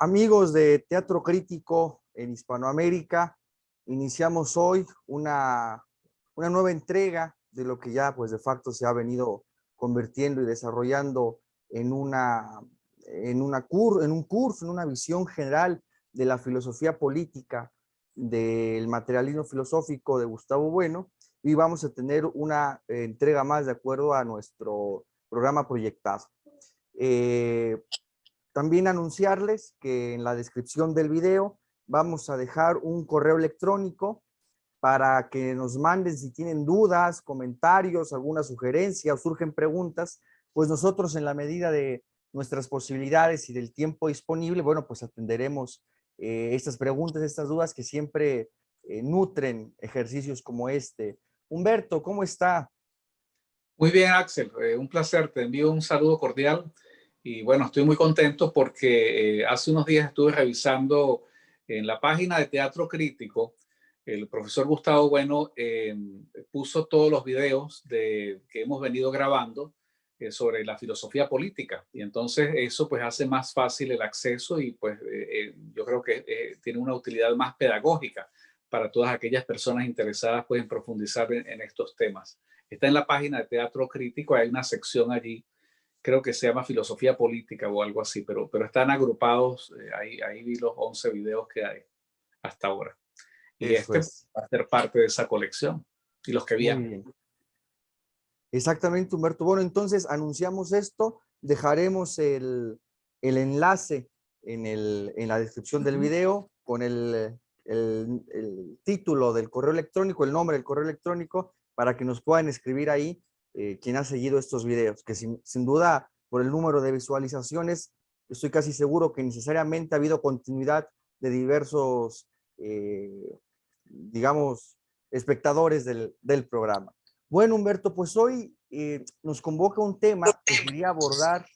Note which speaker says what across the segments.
Speaker 1: Amigos de Teatro Crítico en Hispanoamérica, iniciamos hoy una nueva entrega de lo que ya pues de facto se ha venido convirtiendo y desarrollando en un curso, en una visión general de la filosofía política, del materialismo filosófico de Gustavo Bueno, y vamos a tener una entrega más de acuerdo a nuestro programa proyectado. También anunciarles que en la descripción del video vamos a dejar un correo electrónico para que nos manden si tienen dudas, comentarios, alguna sugerencia o surgen preguntas, pues nosotros en la medida de nuestras posibilidades y del tiempo disponible, bueno, pues atenderemos estas preguntas, estas dudas que siempre nutren ejercicios como este. Humberto, ¿cómo está?
Speaker 2: Muy bien, Axel, un placer, te envío un saludo cordial y bueno, estoy muy contento porque hace unos días estuve revisando en la página de Teatro Crítico. El profesor Gustavo Bueno puso todos los videos que hemos venido grabando sobre la filosofía política, y entonces eso pues hace más fácil el acceso y pues yo creo que tiene una utilidad más pedagógica para todas aquellas personas interesadas pues en profundizar en estos temas. Está en la página de Teatro Crítico, hay una sección allí, creo que se llama Filosofía Política o algo así, pero están agrupados, ahí vi los 11 videos que hay hasta ahora. Y
Speaker 1: Eso
Speaker 2: este
Speaker 1: es.
Speaker 2: va a ser parte de esa colección y los que
Speaker 1: Muy
Speaker 2: vienen.
Speaker 1: bien. Exactamente, Humberto. Bueno, entonces anunciamos esto, dejaremos el enlace en la descripción del video con el título del correo electrónico, el nombre del correo electrónico, para que nos puedan escribir ahí quien ha seguido estos videos, que sin duda por el número de visualizaciones, estoy casi seguro que necesariamente ha habido continuidad de diversos, digamos, espectadores del programa. Bueno, Humberto, pues hoy nos convoca un tema que quería abordar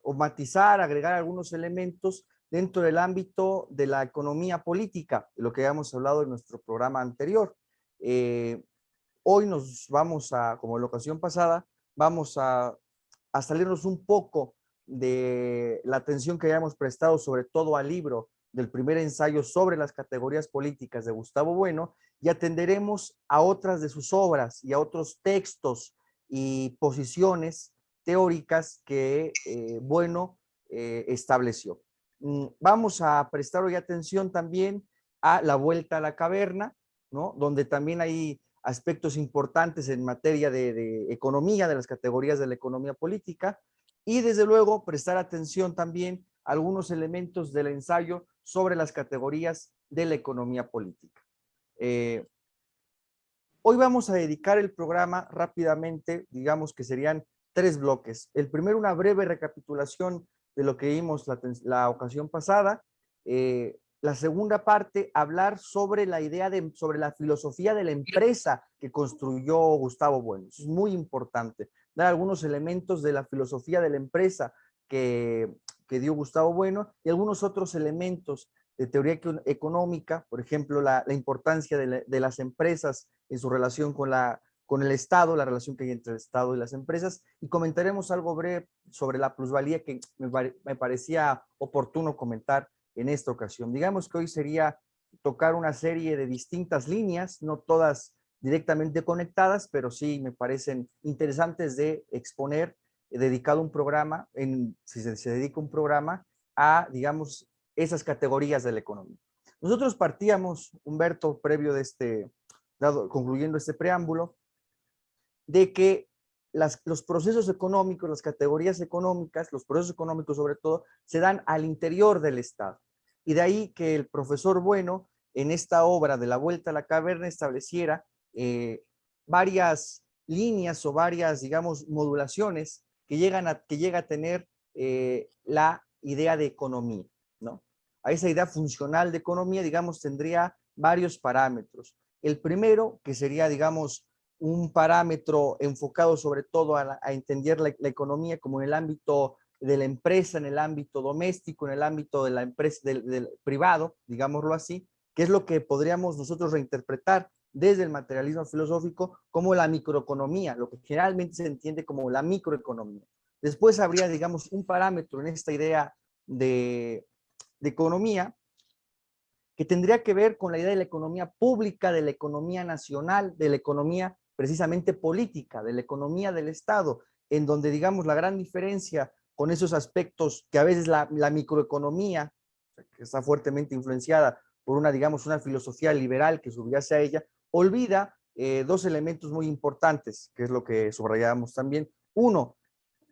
Speaker 1: o matizar, agregar algunos elementos dentro del ámbito de la economía política, de lo que habíamos hablado en nuestro programa anterior. Hoy nos vamos como en la ocasión pasada, vamos a salirnos un poco de la atención que hayamos prestado sobre todo al libro del primer ensayo sobre las categorías políticas de Gustavo Bueno, y atenderemos a otras de sus obras y a otros textos y posiciones teóricas que Bueno estableció. Vamos a prestar hoy atención también a La Vuelta a la Caverna, ¿no? Donde también hay aspectos importantes en materia de economía, de las categorías de la economía política, y desde luego prestar atención también a algunos elementos del ensayo sobre las categorías de la economía política. Hoy vamos a dedicar el programa rápidamente, digamos que serían 3 bloques. El primero, una breve recapitulación de lo que vimos la ocasión pasada. La segunda parte, hablar sobre la idea sobre la filosofía de la empresa que construyó Gustavo Bueno. Eso es muy importante, dar algunos elementos de la filosofía de la empresa que dio Gustavo Bueno y algunos otros elementos de teoría económica, por ejemplo, la importancia de las empresas en su relación con el Estado, la relación que hay entre el Estado y las empresas, y comentaremos algo breve sobre la plusvalía que me parecía oportuno comentar en esta ocasión. Digamos que hoy sería tocar una serie de distintas líneas, no todas directamente conectadas, pero sí me parecen interesantes de exponer, dedicado un programa, si se dedica un programa a, digamos, esas categorías de la economía. Nosotros partíamos, Humberto, previo de concluyendo este preámbulo, de que los procesos económicos, las categorías económicas, los procesos económicos sobre todo, se dan al interior del Estado. Y de ahí que el profesor Bueno, en esta obra de La Vuelta a la Caverna, estableciera varias líneas o varias, digamos, modulaciones que llega a tener la idea de economía, ¿no? A esa idea funcional de economía, digamos, tendría varios parámetros. El primero, que sería, digamos, un parámetro enfocado sobre todo a entender la economía como en el ámbito de la empresa, en el ámbito doméstico, en el ámbito de la empresa, del privado, digámoslo así, que es lo que podríamos nosotros reinterpretar desde el materialismo filosófico como la microeconomía, lo que generalmente se entiende como la microeconomía. Después habría, digamos, un parámetro en esta idea de economía, que tendría que ver con la idea de la economía pública, de la economía nacional, de la economía precisamente política, de la economía del Estado, en donde, digamos, la gran diferencia con esos aspectos que a veces la microeconomía, que está fuertemente influenciada por una, digamos, una filosofía liberal que subyace a ella, olvida dos elementos muy importantes, que es lo que subrayábamos también. Uno,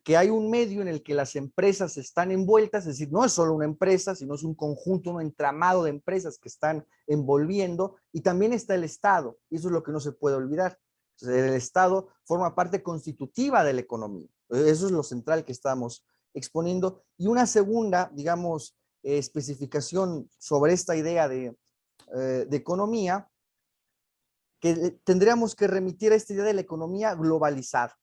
Speaker 1: que hay un medio en el que las empresas están envueltas, es decir, no es solo una empresa, sino es un conjunto, un entramado de empresas que están envolviendo, y también está el Estado, y eso es lo que no se puede olvidar. Entonces, el Estado forma parte constitutiva de la economía, eso es lo central que estamos exponiendo, y una segunda, digamos, especificación sobre esta idea de economía, que tendríamos que remitir a esta idea de la economía globalizada,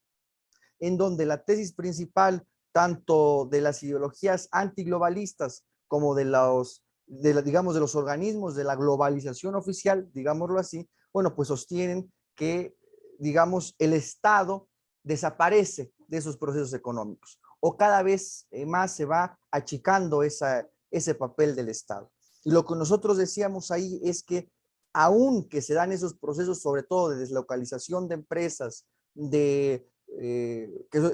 Speaker 1: en donde la tesis principal, tanto de las ideologías antiglobalistas como digamos, de los organismos de la globalización oficial, digámoslo así, bueno, pues sostienen que, digamos, el Estado desaparece de esos procesos económicos o cada vez más se va achicando ese papel del Estado. Y lo que nosotros decíamos ahí es que aun que se dan esos procesos, sobre todo de deslocalización de empresas, que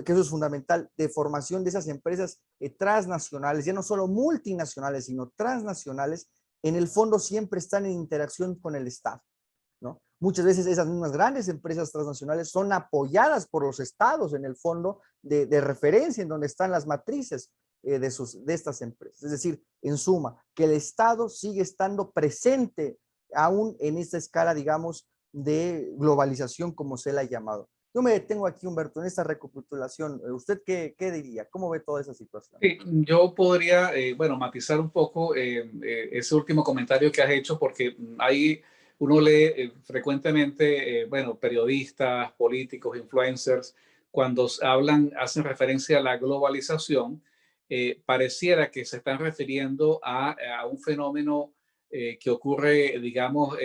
Speaker 1: eso es fundamental, de formación de esas empresas transnacionales, ya no solo multinacionales, sino transnacionales, en el fondo siempre están en interacción con el Estado, ¿no? Muchas veces esas mismas grandes empresas transnacionales son apoyadas por los estados en el fondo de referencia, en donde están las matrices de estas empresas. Es decir, en suma, que el Estado sigue estando presente aún en esta escala, digamos, de globalización, como se la ha llamado. Yo me detengo aquí, Humberto, en esta recapitulación. ¿Usted qué diría? ¿Cómo ve toda esa situación?
Speaker 2: Sí, yo podría, bueno, matizar un poco ese último comentario que has hecho, porque ahí uno lee frecuentemente, bueno, periodistas, políticos, influencers, cuando hablan, hacen referencia a la globalización, pareciera que se están refiriendo a un fenómeno que ocurre, digamos,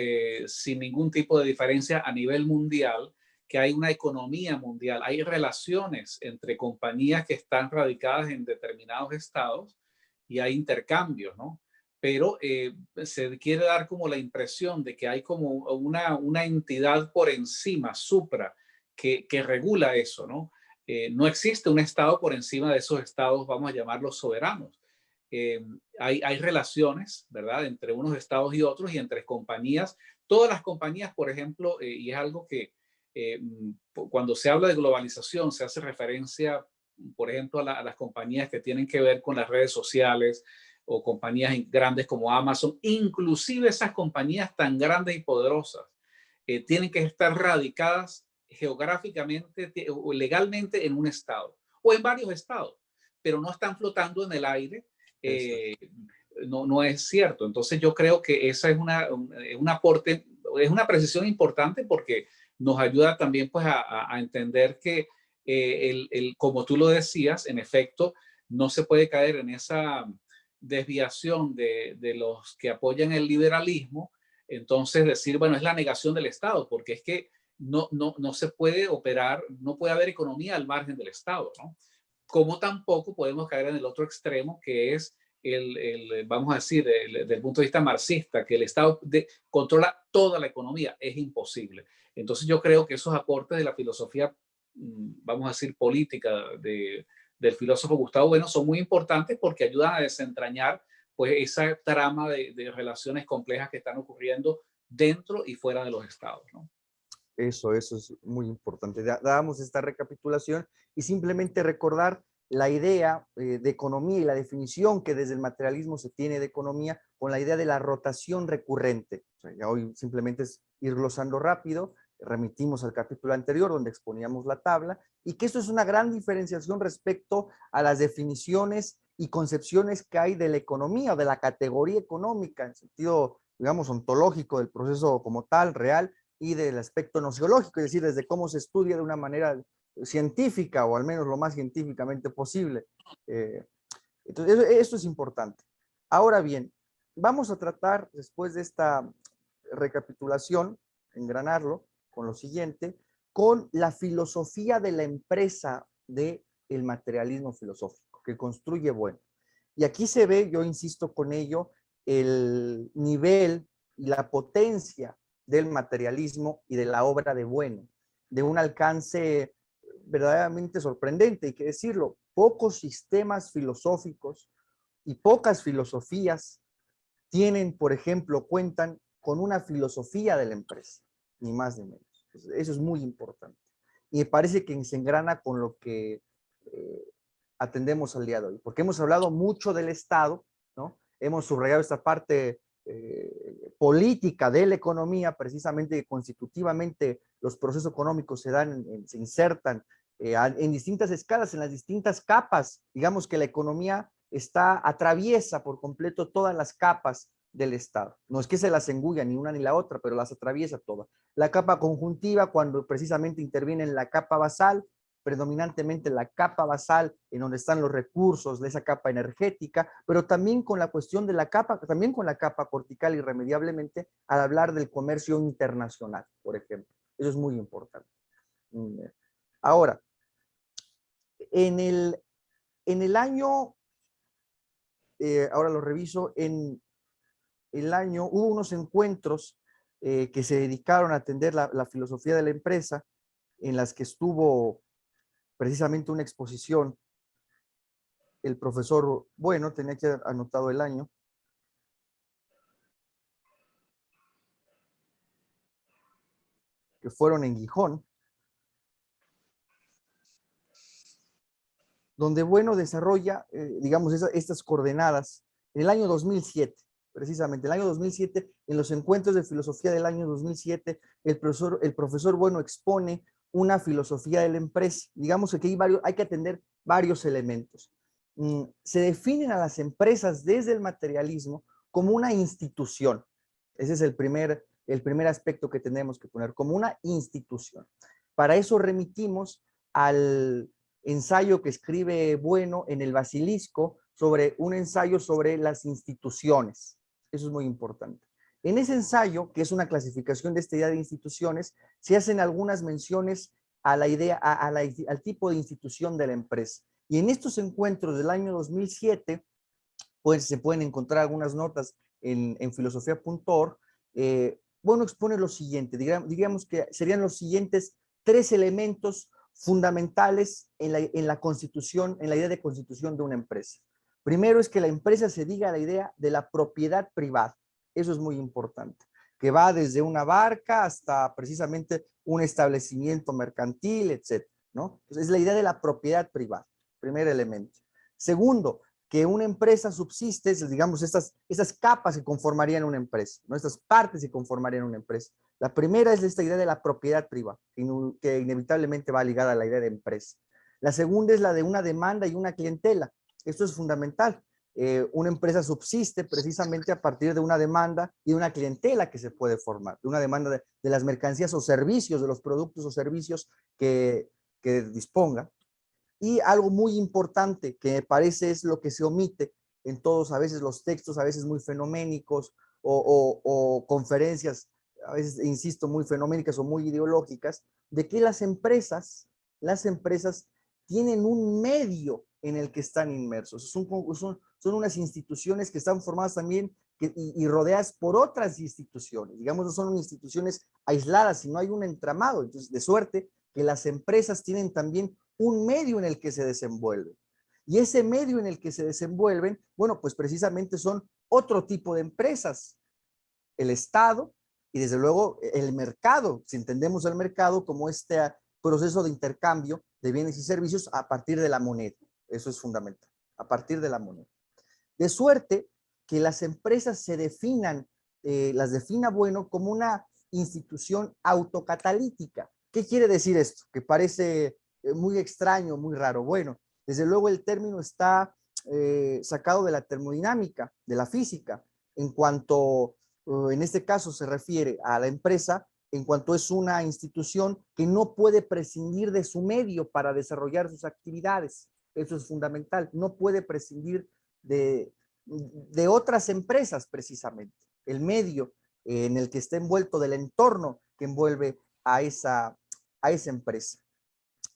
Speaker 2: sin ningún tipo de diferencia a nivel mundial, que hay una economía mundial, hay relaciones entre compañías que están radicadas en determinados estados y hay intercambios, ¿no? Pero se quiere dar como la impresión de que hay como una entidad por encima, supra, que regula eso, ¿no? No existe un estado por encima de esos estados, vamos a llamarlos soberanos. Hay relaciones, ¿verdad?, entre unos estados y otros y entre compañías. Todas las compañías, por ejemplo, y es algo que cuando se habla de globalización se hace referencia, por ejemplo, a las compañías que tienen que ver con las redes sociales o compañías grandes como Amazon, inclusive esas compañías tan grandes y poderosas tienen que estar radicadas geográficamente o legalmente en un estado o en varios estados, pero no están flotando en el aire. No es cierto. Entonces yo creo que esa es un aporte, es una precisión importante porque nos ayuda también pues a entender que como tú lo decías, en efecto, no se puede caer en esa desviación de los que apoyan el liberalismo, entonces decir, bueno, es la negación del Estado, porque es que no se puede operar, no puede haber economía al margen del Estado, ¿no? Como tampoco podemos caer en el otro extremo, que es vamos a decir, desde el punto de vista marxista, que el Estado controla toda la economía, es imposible. Entonces yo creo que esos aportes de la filosofía, vamos a decir, política del filósofo Gustavo Bueno son muy importantes porque ayudan a desentrañar pues esa trama de relaciones complejas que están ocurriendo dentro y fuera de los estados, ¿no?
Speaker 1: Eso es muy importante. Dábamos esta recapitulación y simplemente recordar la idea de economía y la definición que desde el materialismo se tiene de economía con la idea de la rotación recurrente. O sea, ya hoy simplemente es ir glosando rápido, remitimos al capítulo anterior donde exponíamos la tabla y que eso es una gran diferenciación respecto a las definiciones y concepciones que hay de la economía o de la categoría económica en sentido, digamos, ontológico del proceso como tal, real, y del aspecto nociológico, es decir, desde cómo se estudia de una manera científica o al menos lo más científicamente posible. Entonces, eso es importante. Ahora bien, vamos a tratar después de esta recapitulación, engranarlo con lo siguiente, con la filosofía de la empresa del materialismo filosófico, que construye bueno. Y aquí se ve, yo insisto con ello, el nivel y la potencia del materialismo y de la obra de Bueno, de un alcance verdaderamente sorprendente, hay que decirlo. Pocos sistemas filosóficos y pocas filosofías tienen, por ejemplo, cuentan con una filosofía de la empresa, ni más ni menos. Eso es muy importante. Y me parece que se engrana con lo que atendemos al día de hoy, porque hemos hablado mucho del Estado, ¿no? Hemos subrayado esta parte política de la economía, precisamente que constitutivamente los procesos económicos se dan, se insertan en distintas escalas, en las distintas capas. Digamos que la economía atraviesa por completo todas las capas del Estado. No es que se las engulla ni una ni la otra, pero las atraviesa todas. La capa conjuntiva, cuando precisamente interviene en la capa basal, predominantemente la capa basal, en donde están los recursos de esa capa energética, pero también con la cuestión de la capa, también con la capa cortical irremediablemente, al hablar del comercio internacional, por ejemplo. Eso es muy importante. Ahora, en el año, ahora lo reviso, en el año hubo unos encuentros que se dedicaron a atender la filosofía de la empresa, en las que estuvo precisamente una exposición el profesor Bueno, tenía que haber anotado el año, que fueron en Gijón, donde Bueno desarrolla, digamos, estas coordenadas en el año 2007, precisamente, el año 2007, en los encuentros de filosofía del año 2007, el profesor Bueno expone una filosofía de la empresa. Digamos que aquí hay que atender varios elementos. Se definen a las empresas desde el materialismo como una institución. Ese es el primer aspecto que tenemos que poner, como una institución. Para eso remitimos al ensayo que escribe Bueno en el Basilisco, sobre un ensayo sobre las instituciones. Eso es muy importante. En ese ensayo, que es una clasificación de esta idea de instituciones, se hacen algunas menciones a la idea, al tipo de institución de la empresa. Y en estos encuentros del año 2007, pues se pueden encontrar algunas notas en filosofía.org. Bueno, expone lo siguiente, digamos que serían los siguientes tres elementos fundamentales en la constitución, en la idea de constitución de una empresa. Primero es que la empresa se diga la idea de la propiedad privada. Eso es muy importante, que va desde una barca hasta precisamente un establecimiento mercantil, etcétera, ¿no? Entonces, es la idea de la propiedad privada, primer elemento. Segundo, que una empresa subsiste, digamos, estas capas que conformarían una empresa, ¿no? Estas partes que conformarían una empresa. La primera es esta idea de la propiedad privada, que inevitablemente va ligada a la idea de empresa. La segunda es la de una demanda y una clientela. Esto es fundamental. Una empresa subsiste precisamente a partir de una demanda y de una clientela que se puede formar, de una demanda de las mercancías o servicios, de los productos o servicios que disponga. Y algo muy importante que me parece es lo que se omite en todos a veces los textos, a veces muy fenoménicos o conferencias, a veces, insisto, muy fenoménicas o muy ideológicas, de que las empresas tienen un medio en el que están inmersos. Son unas instituciones que están formadas también y rodeadas por otras instituciones. Digamos, no son instituciones aisladas, sino hay un entramado. Entonces, de suerte que las empresas tienen también un medio en el que se desenvuelven. Y ese medio en el que se desenvuelven, bueno, pues precisamente son otro tipo de empresas. El Estado y desde luego el mercado, si entendemos el mercado como este proceso de intercambio de bienes y servicios a partir de la moneda. Eso es fundamental, a partir de la moneda. De suerte que las empresas las defina Bueno como una institución autocatalítica. ¿Qué quiere decir esto? Que parece muy extraño, muy raro. Bueno, desde luego el término está sacado de la termodinámica, de la física, en cuanto, en este caso se refiere a la empresa, en cuanto es una institución que no puede prescindir de su medio para desarrollar sus actividades. Eso es fundamental. No puede prescindir de otras empresas precisamente. El medio en el que está envuelto, del entorno que envuelve a esa empresa.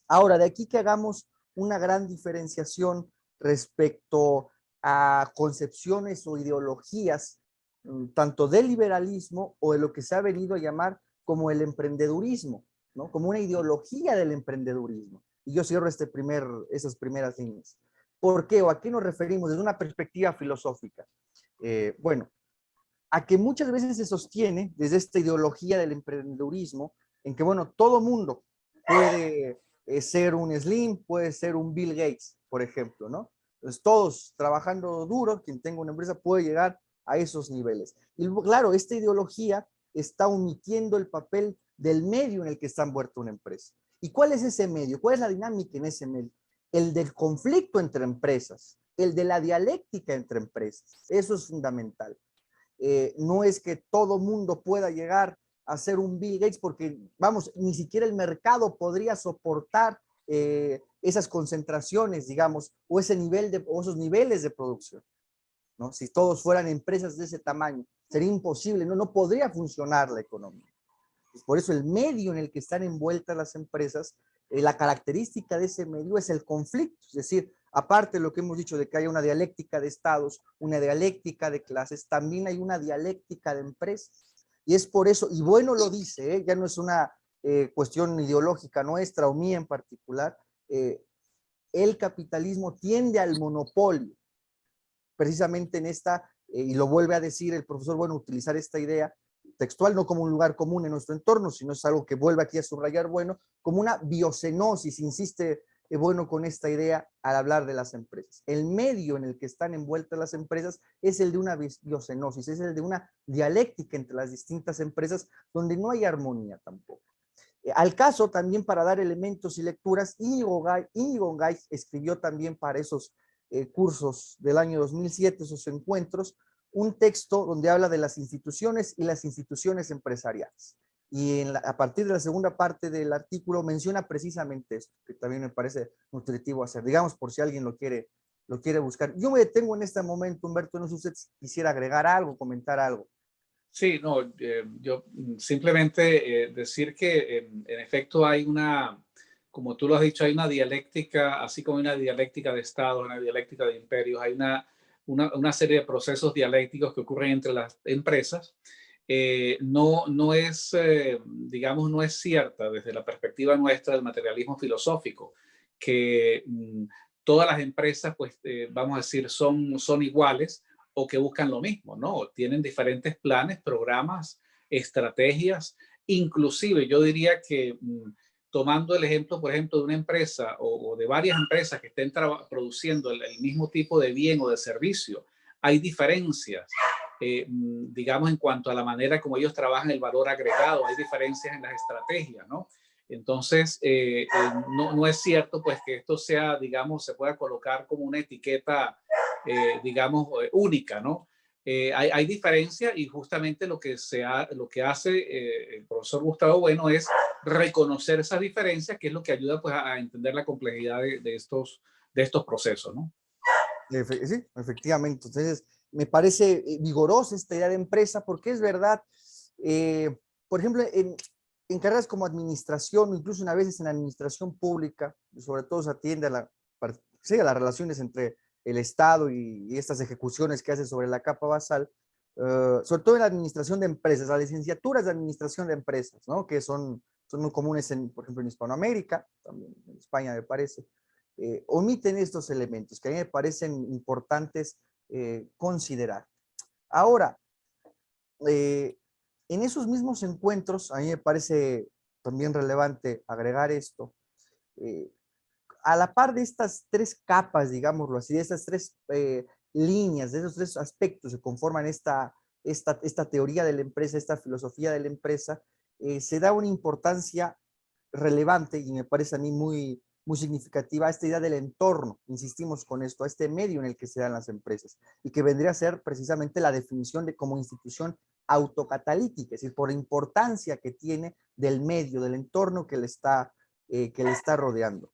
Speaker 1: Ahora, de aquí que hagamos una gran diferenciación respecto a concepciones o ideologías, tanto del liberalismo o de lo que se ha venido a llamar como el emprendedurismo, ¿no? Como una ideología del emprendedurismo. Y yo cierro esas primeras líneas. ¿Por qué o a qué nos referimos desde una perspectiva filosófica? Bueno, a que muchas veces se sostiene desde esta ideología del emprendedurismo, en que, bueno, todo mundo puede ser un Slim, puede ser un Bill Gates, por ejemplo, ¿no? Entonces, todos trabajando duro, quien tenga una empresa puede llegar a esos niveles. Y claro, esta ideología está omitiendo el papel del medio en el que está envuelta una empresa. ¿Y cuál es ese medio? ¿Cuál es la dinámica en ese medio? El del conflicto entre empresas, el de la dialéctica entre empresas. Eso es fundamental. No es que todo mundo pueda llegar a ser un Bill Gates porque, vamos, ni siquiera el mercado podría soportar esas concentraciones, digamos, o ese nivel o esos niveles de producción, ¿no? Si todos fueran empresas de ese tamaño, sería imposible, no podría funcionar la economía. Pues por eso el medio en el que están envueltas las empresas, la característica de ese medio es el conflicto, es decir, aparte de lo que hemos dicho de que hay una dialéctica de estados, una dialéctica de clases, también hay una dialéctica de empresas. Y es por eso, y bueno lo dice, ya no es una cuestión ideológica nuestra o mía en particular, el capitalismo tiende al monopolio, precisamente en esta, y lo vuelve a decir el profesor, bueno, utilizar esta idea textual, no como un lugar común en nuestro entorno, sino es algo que vuelve aquí a subrayar, bueno, como una biocenosis, insiste bueno con esta idea al hablar de las empresas. El medio en el que están envueltas las empresas es el de una biocenosis, es el de una dialéctica entre las distintas empresas donde no hay armonía tampoco. Al caso, también para dar elementos y lecturas, Íñigo Gay escribió también para esos cursos del año 2007, esos encuentros, un texto donde habla de las instituciones y las instituciones empresariales. Y a partir de la segunda parte del artículo menciona precisamente esto, que también me parece nutritivo hacer, digamos, por si alguien lo quiere buscar. Yo me detengo en este momento, Humberto, no sé si usted quisiera agregar algo, comentar algo.
Speaker 2: Sí, no, yo simplemente decir que en efecto hay una, como tú lo has dicho, hay una dialéctica, así como hay una dialéctica de estados, una dialéctica de imperios, hay una serie de procesos dialécticos que ocurren entre las empresas. No es, digamos, no es cierta desde la perspectiva nuestra del materialismo filosófico que todas las empresas, pues, vamos a decir, son iguales o que buscan lo mismo, ¿no? Tienen diferentes planes, programas, estrategias, inclusive yo diría que tomando el ejemplo, por ejemplo, de una empresa o de varias empresas que estén produciendo el mismo tipo de bien o de servicio, hay diferencias, digamos, en cuanto a la manera como ellos trabajan el valor agregado, hay diferencias en las estrategias, ¿no? Entonces, no es cierto, pues, que esto sea, digamos, se pueda colocar como una etiqueta digamos, única, ¿no? Hay diferencia y justamente lo que hace el profesor Gustavo Bueno es reconocer esas diferencias, que es lo que ayuda pues, a entender la complejidad de estos procesos, ¿no?
Speaker 1: Sí, efectivamente. Entonces, me parece vigorosa esta idea de empresa porque es verdad, por ejemplo, en carreras como administración, incluso a veces en administración pública, sobre todo se atiende a las relaciones entre el Estado y estas ejecuciones que hace sobre la capa basal, sobre todo en la administración de empresas, las licenciaturas de administración de empresas, ¿no? Que son muy comunes, por ejemplo, en Hispanoamérica, también en España me parece, omiten estos elementos que a mí me parecen importantes considerar. Ahora, en esos mismos encuentros, a mí me parece también relevante agregar esto, a la par de estas tres capas, digámoslo así, de estas tres líneas, de esos tres aspectos que conforman esta teoría de la empresa, esta filosofía de la empresa, se da una importancia relevante y me parece a mí muy significativa a esta idea del entorno, insistimos con esto, a este medio en el que se dan las empresas y que vendría a ser precisamente la definición de como institución autocatalítica, es decir, por la importancia que tiene del medio, del entorno que le está rodeando.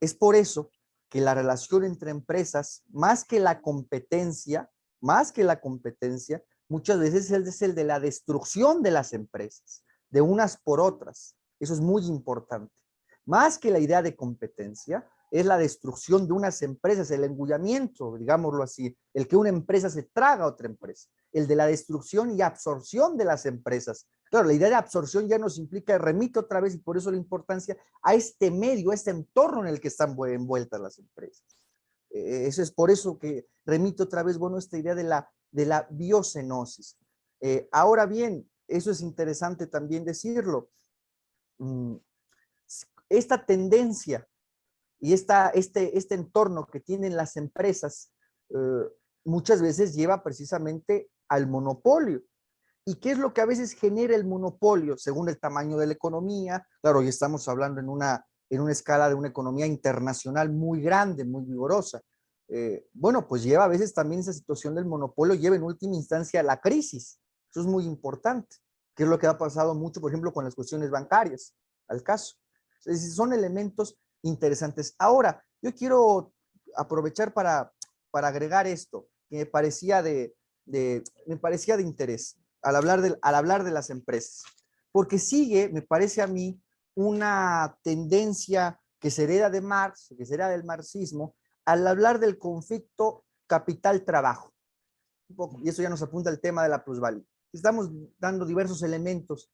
Speaker 1: Es por eso que la relación entre empresas, más que la competencia, muchas veces es el de la destrucción de las empresas, de unas por otras. Eso es muy importante. Más que la idea de competencia, es la destrucción de unas empresas, el engullamiento, digámoslo así, el que una empresa se traga a otra empresa, el de la destrucción y absorción de las empresas. Claro, la idea de absorción ya nos implica, remite otra vez, y por eso la importancia a este medio, a este entorno en el que están envueltas las empresas. Eso es por eso que remite otra vez, bueno, esta idea de la biocenosis. Ahora bien, eso es interesante también decirlo. Esta tendencia y este entorno que tienen las empresas muchas veces lleva precisamente al monopolio. ¿Y qué es lo que a veces genera el monopolio? Según el tamaño de la economía, claro, hoy estamos hablando en una escala de una economía internacional muy grande, muy vigorosa. Bueno, pues lleva a veces también esa situación del monopolio, lleva en última instancia a la crisis. Eso es muy importante, que es lo que ha pasado mucho, por ejemplo, con las cuestiones bancarias, al caso. Entonces, son elementos interesantes. Ahora, yo quiero aprovechar para agregar esto, que me parecía de interés al hablar de las empresas, porque sigue, me parece a mí, una tendencia que se hereda de Marx, que se hereda del marxismo, al hablar del conflicto capital-trabajo. Y eso ya nos apunta al tema de la plusvalía. Estamos dando diversos elementos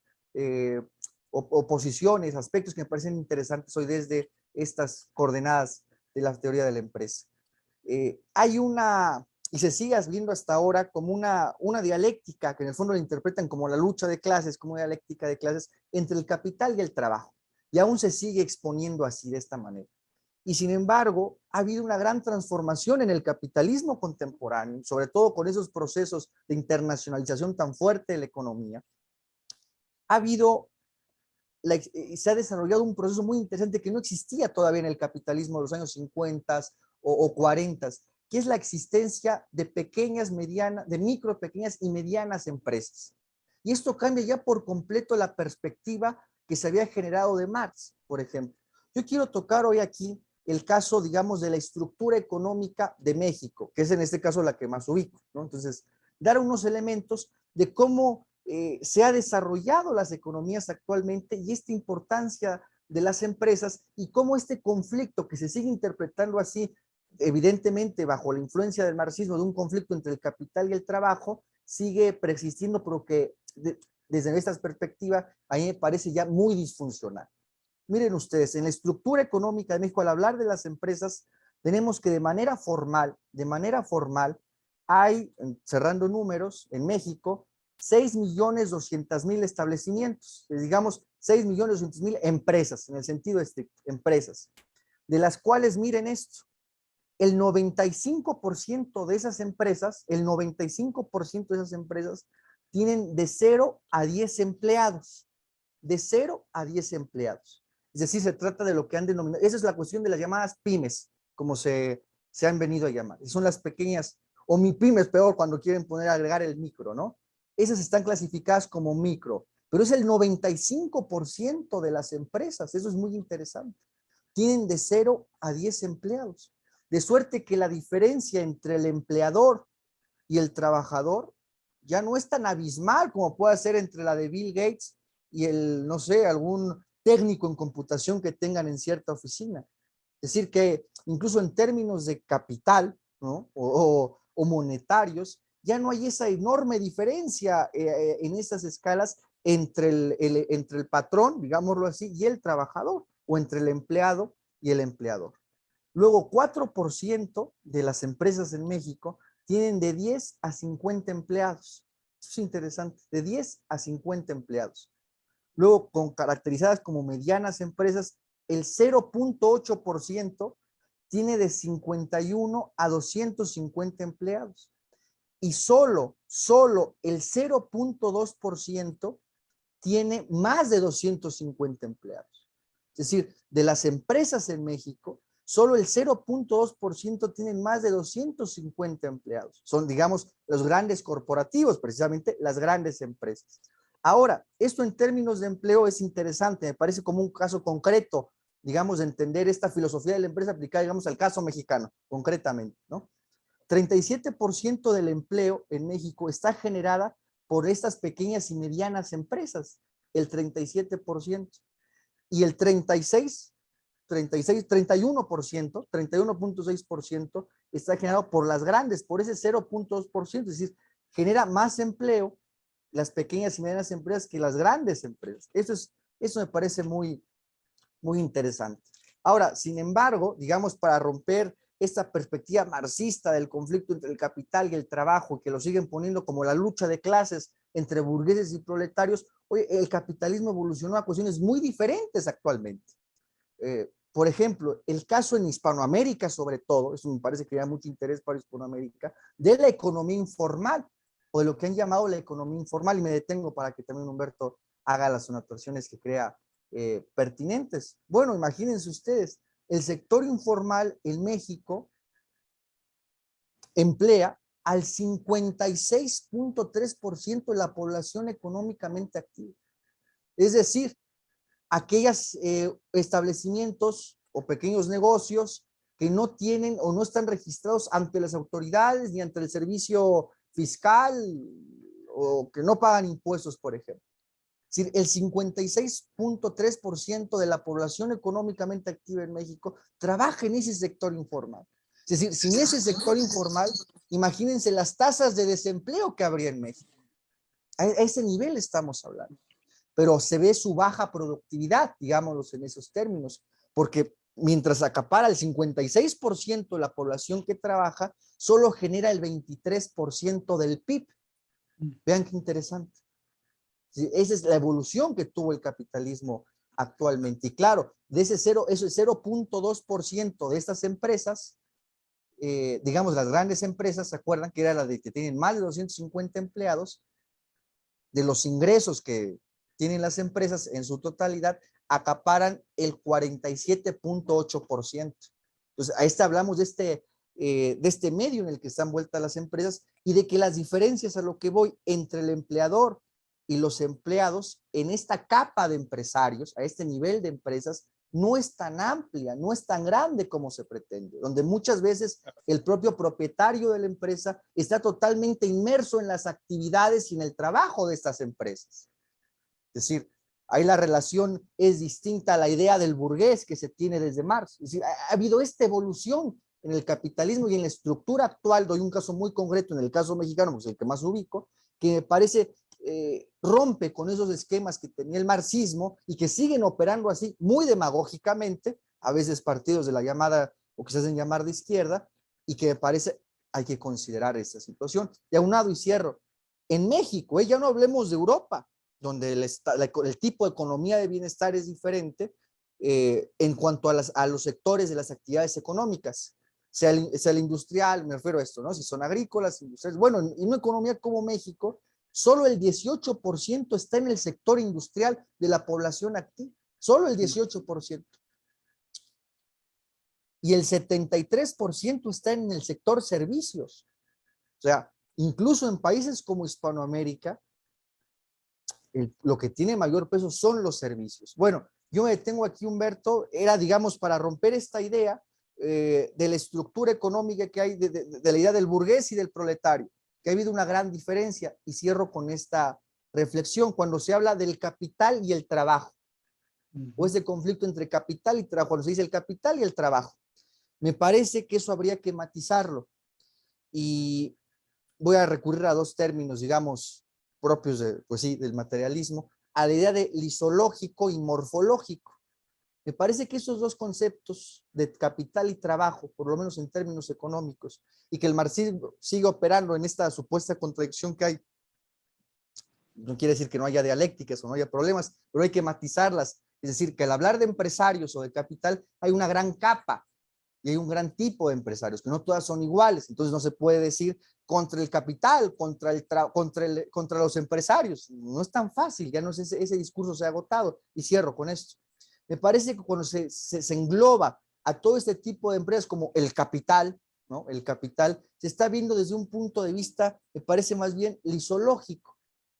Speaker 1: o posiciones, aspectos que me parecen interesantes hoy desde estas coordenadas de la teoría de la empresa. Hay una, y se sigue viendo hasta ahora como una dialéctica que en el fondo la interpretan como la lucha de clases, como una dialéctica de clases entre el capital y el trabajo. Y aún se sigue exponiendo así, de esta manera. Y sin embargo, ha habido una gran transformación en el capitalismo contemporáneo, sobre todo con esos procesos de internacionalización tan fuerte de la economía. Ha habido, se ha desarrollado un proceso muy interesante que no existía todavía en el capitalismo de los años 50 o 40, que es la existencia de pequeñas, medianas, de micro, pequeñas y medianas empresas. Y esto cambia ya por completo la perspectiva que se había generado de Marx, por ejemplo. Yo quiero tocar hoy aquí el caso, digamos, de la estructura económica de México, que es en este caso la que más ubico, ¿no? Entonces, dar unos elementos de cómo se ha desarrollado las economías actualmente y esta importancia de las empresas y cómo este conflicto que se sigue interpretando así, evidentemente bajo la influencia del marxismo, de un conflicto entre el capital y el trabajo, sigue persistiendo, pero que desde esta perspectiva a mí me parece ya muy disfuncional. Miren ustedes, en la estructura económica de México, al hablar de las empresas, tenemos que de manera formal, hay, cerrando números, en México, 6.200.000 establecimientos, digamos 6.200.000 empresas, en el sentido estricto, empresas, de las cuales, miren esto, el 95% de esas empresas, tienen de 0 a 10 empleados, de 0 a 10 empleados. Es decir, se trata de lo que han denominado, esa es la cuestión de las llamadas pymes, como se han venido a llamar. Son las pequeñas, o mi pymes peor cuando quieren agregar el micro, ¿no? Esas están clasificadas como micro, pero es el 95% de las empresas, eso es muy interesante. Tienen de 0 a 10 empleados, de suerte que la diferencia entre el empleador y el trabajador ya no es tan abismal como puede ser entre la de Bill Gates y no sé, algún técnico en computación que tengan en cierta oficina. Es decir, que incluso en términos de capital, ¿no? o monetarios, ya no hay esa enorme diferencia en esas escalas entre el patrón, digámoslo así, y el trabajador, o entre el empleado y el empleador. Luego, 4% de las empresas en México tienen de 10 a 50 empleados. Eso es interesante, de 10 a 50 empleados. Luego, caracterizadas como medianas empresas, el 0.8% tiene de 51 a 250 empleados. Y solo el 0.2% tiene más de 250 empleados. Es decir, de las empresas en México, solo el 0.2% tienen más de 250 empleados. Son, digamos, los grandes corporativos, precisamente las grandes empresas. Ahora, esto en términos de empleo es interesante, me parece como un caso concreto, digamos, de entender esta filosofía de la empresa aplicada, digamos, al caso mexicano, concretamente, ¿no? 37% del empleo en México está generada por estas pequeñas y medianas empresas, el 37%. Y el 36% 31.6% está generado por las grandes, por ese 0.2%, es decir, genera más empleo las pequeñas y medianas empresas que las grandes empresas. Eso me parece muy, muy interesante. Ahora, sin embargo, digamos, para romper esta perspectiva marxista del conflicto entre el capital y el trabajo, que lo siguen poniendo como la lucha de clases entre burgueses y proletarios, oye, el capitalismo evolucionó a cuestiones muy diferentes actualmente. Por ejemplo, el caso en Hispanoamérica sobre todo, eso me parece que hay mucho interés para Hispanoamérica, de la economía informal, o de lo que han llamado la economía informal, y me detengo para que también Humberto haga las anotaciones que crea pertinentes. Bueno, imagínense ustedes, el sector informal en México emplea al 56.3% de la población económicamente activa. Es decir, aquellos establecimientos o pequeños negocios que no tienen o no están registrados ante las autoridades ni ante el servicio fiscal o que no pagan impuestos, por ejemplo. Es decir, el 56.3% de la población económicamente activa en México trabaja en ese sector informal. Es decir, sin ese sector informal, imagínense las tasas de desempleo que habría en México. A ese nivel estamos hablando. Pero se ve su baja productividad, digámoslo en esos términos, porque mientras acapara el 56% de la población que trabaja, solo genera el 23% del PIB. Vean qué interesante. Esa es la evolución que tuvo el capitalismo actualmente. Y claro, de ese 0.2% de estas empresas, digamos las grandes empresas, ¿se acuerdan que era la de que tienen más de 250 empleados? De los ingresos que tienen las empresas en su totalidad, acaparan el 47.8%. Entonces, a hablamos de este medio en el que están vueltas las empresas y de que las diferencias a lo que voy entre el empleador y los empleados en esta capa de empresarios, a este nivel de empresas, no es tan amplia, no es tan grande como se pretende, donde muchas veces el propio propietario de la empresa está totalmente inmerso en las actividades y en el trabajo de estas empresas. Es decir, ahí la relación es distinta a la idea del burgués que se tiene desde Marx. Es decir, ha habido esta evolución en el capitalismo y en la estructura actual. Doy un caso muy concreto, en el caso mexicano, pues el que más ubico, que me parece rompe con esos esquemas que tenía el marxismo y que siguen operando así muy demagógicamente, a veces partidos de la llamada o que se hacen llamar de izquierda, y que me parece hay que considerar esa situación. Y aunado y cierro, en México, ya no hablemos de Europa, donde el tipo de economía de bienestar es diferente en cuanto a los sectores de las actividades económicas, sea el industrial, me refiero a esto, ¿no? Si son agrícolas, industriales, bueno, en una economía como México, solo el 18% está en el sector industrial de la población activa, solo el 18%. Y el 73% está en el sector servicios. O sea, incluso en países como Hispanoamérica, lo que tiene mayor peso son los servicios. Bueno, yo me detengo aquí, Humberto, era, digamos, para romper esta idea de la estructura económica que hay, de la idea del burgués y del proletario, que ha habido una gran diferencia, y cierro con esta reflexión, cuando se habla del capital y el trabajo, o ese conflicto entre capital y trabajo, cuando se dice el capital y el trabajo, me parece que eso habría que matizarlo, y voy a recurrir a dos términos, digamos, propios pues sí, del materialismo, a la idea de lisológico y morfológico. Me parece que esos dos conceptos de capital y trabajo, por lo menos en términos económicos, y que el marxismo sigue operando en esta supuesta contradicción que hay, no quiere decir que no haya dialécticas o no haya problemas, pero hay que matizarlas. Es decir, que al hablar de empresarios o de capital hay una gran capa y hay un gran tipo de empresarios, que no todas son iguales. Entonces no se puede decir contra el capital, contra los empresarios. No es tan fácil, ya no es ese discurso se ha agotado. Y cierro con esto. Me parece que cuando se engloba a todo este tipo de empresas como el capital, ¿no? El capital se está viendo desde un punto de vista, me parece más bien lisológico.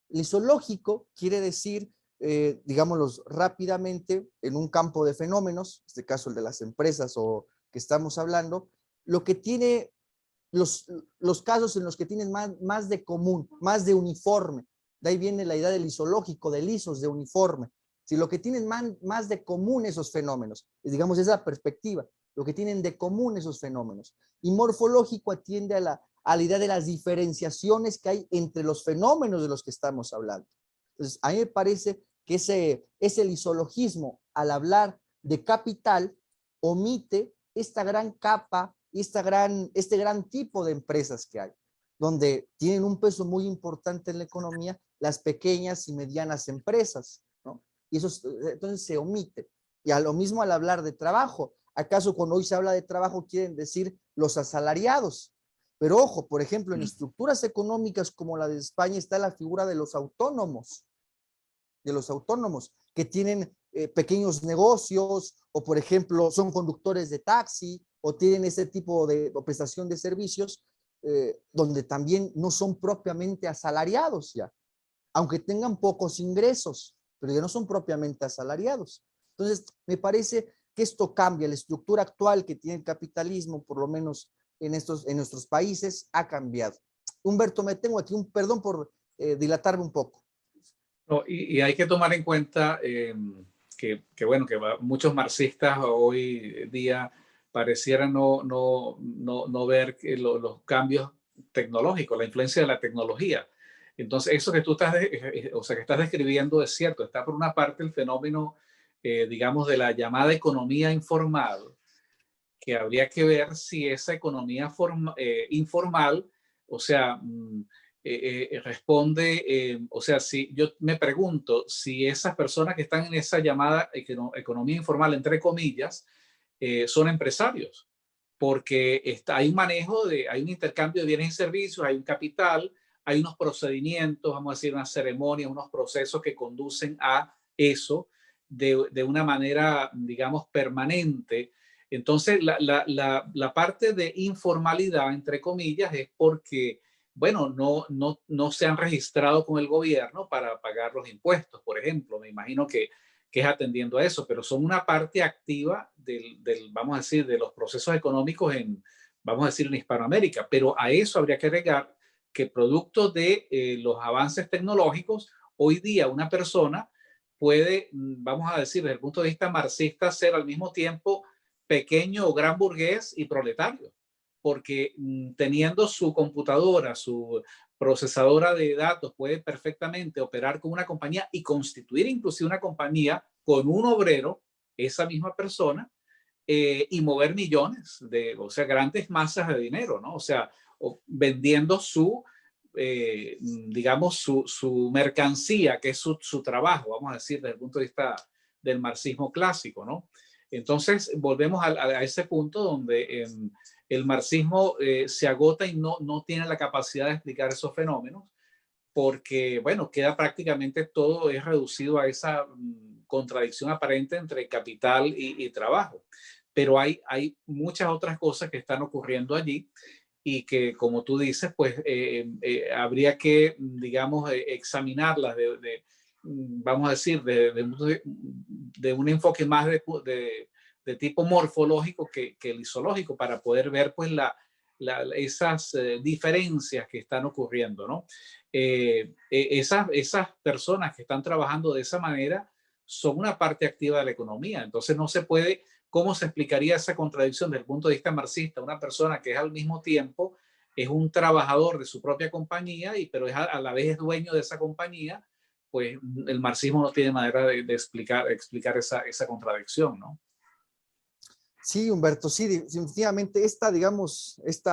Speaker 1: Lisológico quiere decir, digámoslo rápidamente, en un campo de fenómenos, en este caso el de las empresas o que estamos hablando, lo que tiene los casos en los que tienen más de común, más de uniforme. De ahí viene la idea del lisológico, de lisos, de uniforme. Si lo que tienen más de común esos fenómenos, digamos, esa perspectiva, lo que tienen de común esos fenómenos. Y morfológico atiende a la idea de las diferenciaciones que hay entre los fenómenos de los que estamos hablando. Entonces, a mí me parece que ese lisologismo, al hablar de capital, omite esta gran capa, este gran tipo de empresas que hay, donde tienen un peso muy importante en la economía las pequeñas y medianas empresas, ¿no? Y eso entonces se omite. Y a lo mismo al hablar de trabajo, ¿acaso cuando hoy se habla de trabajo quieren decir los asalariados? Pero ojo, por ejemplo, en estructuras económicas como la de España está la figura de los autónomos que tienen pequeños negocios o, por ejemplo, son conductores de taxi o tienen ese tipo de prestación de servicios donde también no son propiamente asalariados ya, aunque tengan pocos ingresos, pero ya no son propiamente asalariados. Entonces, me parece que esto cambia. La estructura actual que tiene el capitalismo, por lo menos en nuestros países, ha cambiado. Humberto, me tengo aquí perdón por dilatarme un poco.
Speaker 2: No, y hay que tomar en cuenta bueno, que muchos marxistas hoy día parecieran no ver los cambios tecnológicos, la influencia de la tecnología. Entonces, eso que tú que estás describiendo es cierto. Está por una parte el fenómeno, digamos, de la llamada economía informal, que habría que ver si esa economía informal, o sea, responde, o sea, si yo me pregunto si esas personas que están en esa llamada economía informal, entre comillas, son empresarios, porque hay un manejo, hay un intercambio de bienes y servicios, hay un capital, hay unos procedimientos, vamos a decir, unas ceremonias, unos procesos que conducen a eso de una manera, digamos, permanente. Entonces, la parte de informalidad, entre comillas, es porque, bueno, no se han registrado con el gobierno para pagar los impuestos, por ejemplo. Me imagino que es atendiendo a eso, pero son una parte activa vamos a decir, de los procesos económicos vamos a decir, en Hispanoamérica. Pero a eso habría que agregar que producto de los avances tecnológicos, hoy día una persona puede, vamos a decir, desde el punto de vista marxista, ser al mismo tiempo pequeño o gran burgués y proletario, porque teniendo su computadora, su procesadora de datos, puede perfectamente operar con una compañía y constituir inclusive una compañía con un obrero, esa misma persona, y mover millones, o sea, grandes masas de dinero, ¿no? O sea, vendiendo digamos, su mercancía, que es su trabajo, vamos a decir, desde el punto de vista del marxismo clásico, ¿no? Entonces, volvemos a ese punto donde el marxismo se agota y no tiene la capacidad de explicar esos fenómenos, porque, bueno, queda prácticamente todo es reducido a esa contradicción aparente entre capital y trabajo. Pero hay muchas otras cosas que están ocurriendo allí y que, como tú dices, pues habría que, digamos, examinarlas vamos a decir, de un enfoque más de tipo morfológico que el isológico para poder ver pues esas diferencias que están ocurriendo, ¿no? Esas personas que están trabajando de esa manera son una parte activa de la economía, entonces no se puede. ¿Cómo se explicaría esa contradicción desde el punto de vista marxista? Una persona que es al mismo tiempo es un trabajador de su propia compañía, pero a la vez es dueño de esa compañía, pues el marxismo no tiene manera de explicar esa contradicción, ¿no?
Speaker 1: Sí, Humberto, sí, definitivamente digamos, este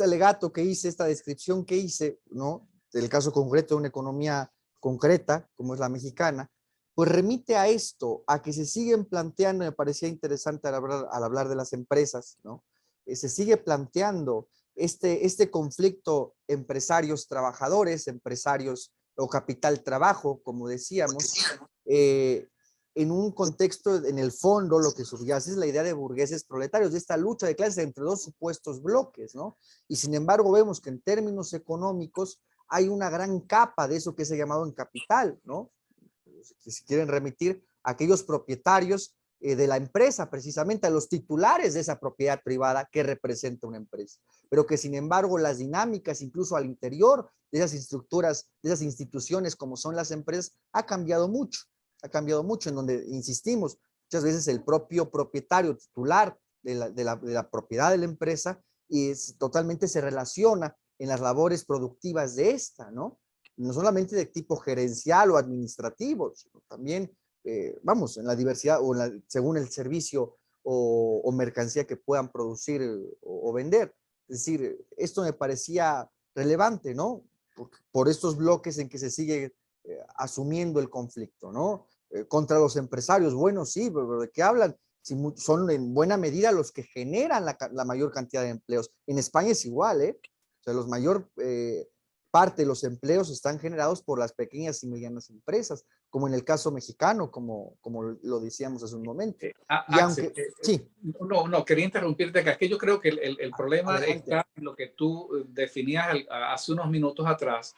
Speaker 1: alegato que hice, esta descripción que hice, ¿no? Del caso concreto de una economía concreta, como es la mexicana, pues remite a esto, a que se siguen planteando, me parecía interesante al hablar de las empresas, ¿no? Se sigue planteando este conflicto empresarios-trabajadores, empresarios o capital-trabajo, como decíamos, en un contexto, en el fondo, lo que subyace es la idea de burgueses proletarios, de esta lucha de clases entre dos supuestos bloques, ¿no? Y sin embargo vemos que en términos económicos hay una gran capa de eso que se ha llamado en capital, ¿no? Que si quieren remitir a aquellos propietarios de la empresa, precisamente a los titulares de esa propiedad privada que representa una empresa, pero que sin embargo las dinámicas incluso al interior de esas estructuras, de esas instituciones como son las empresas, ha cambiado mucho. ha cambiado mucho, en donde insistimos, muchas veces el propio propietario titular de la propiedad de la empresa y totalmente se relaciona en las labores productivas de esta, ¿no? No solamente de tipo gerencial o administrativo, sino también, vamos, en la diversidad o según el servicio o mercancía que puedan producir o vender. Es decir, esto me parecía relevante, ¿no? Por estos bloques en que se sigue asumiendo el conflicto, ¿no? Contra los empresarios, bueno, sí, pero ¿de qué hablan? Si son en buena medida los que generan la mayor cantidad de empleos. En España es igual, ¿eh? O sea, la mayor parte de los empleos están generados por las pequeñas y medianas empresas, como en el caso mexicano, como lo decíamos hace un momento. Y
Speaker 2: Axel,
Speaker 1: aunque, sí,
Speaker 2: no, quería interrumpirte acá. Es que yo creo que el problema
Speaker 1: adelante.
Speaker 2: está en lo que tú definías hace unos minutos atrás,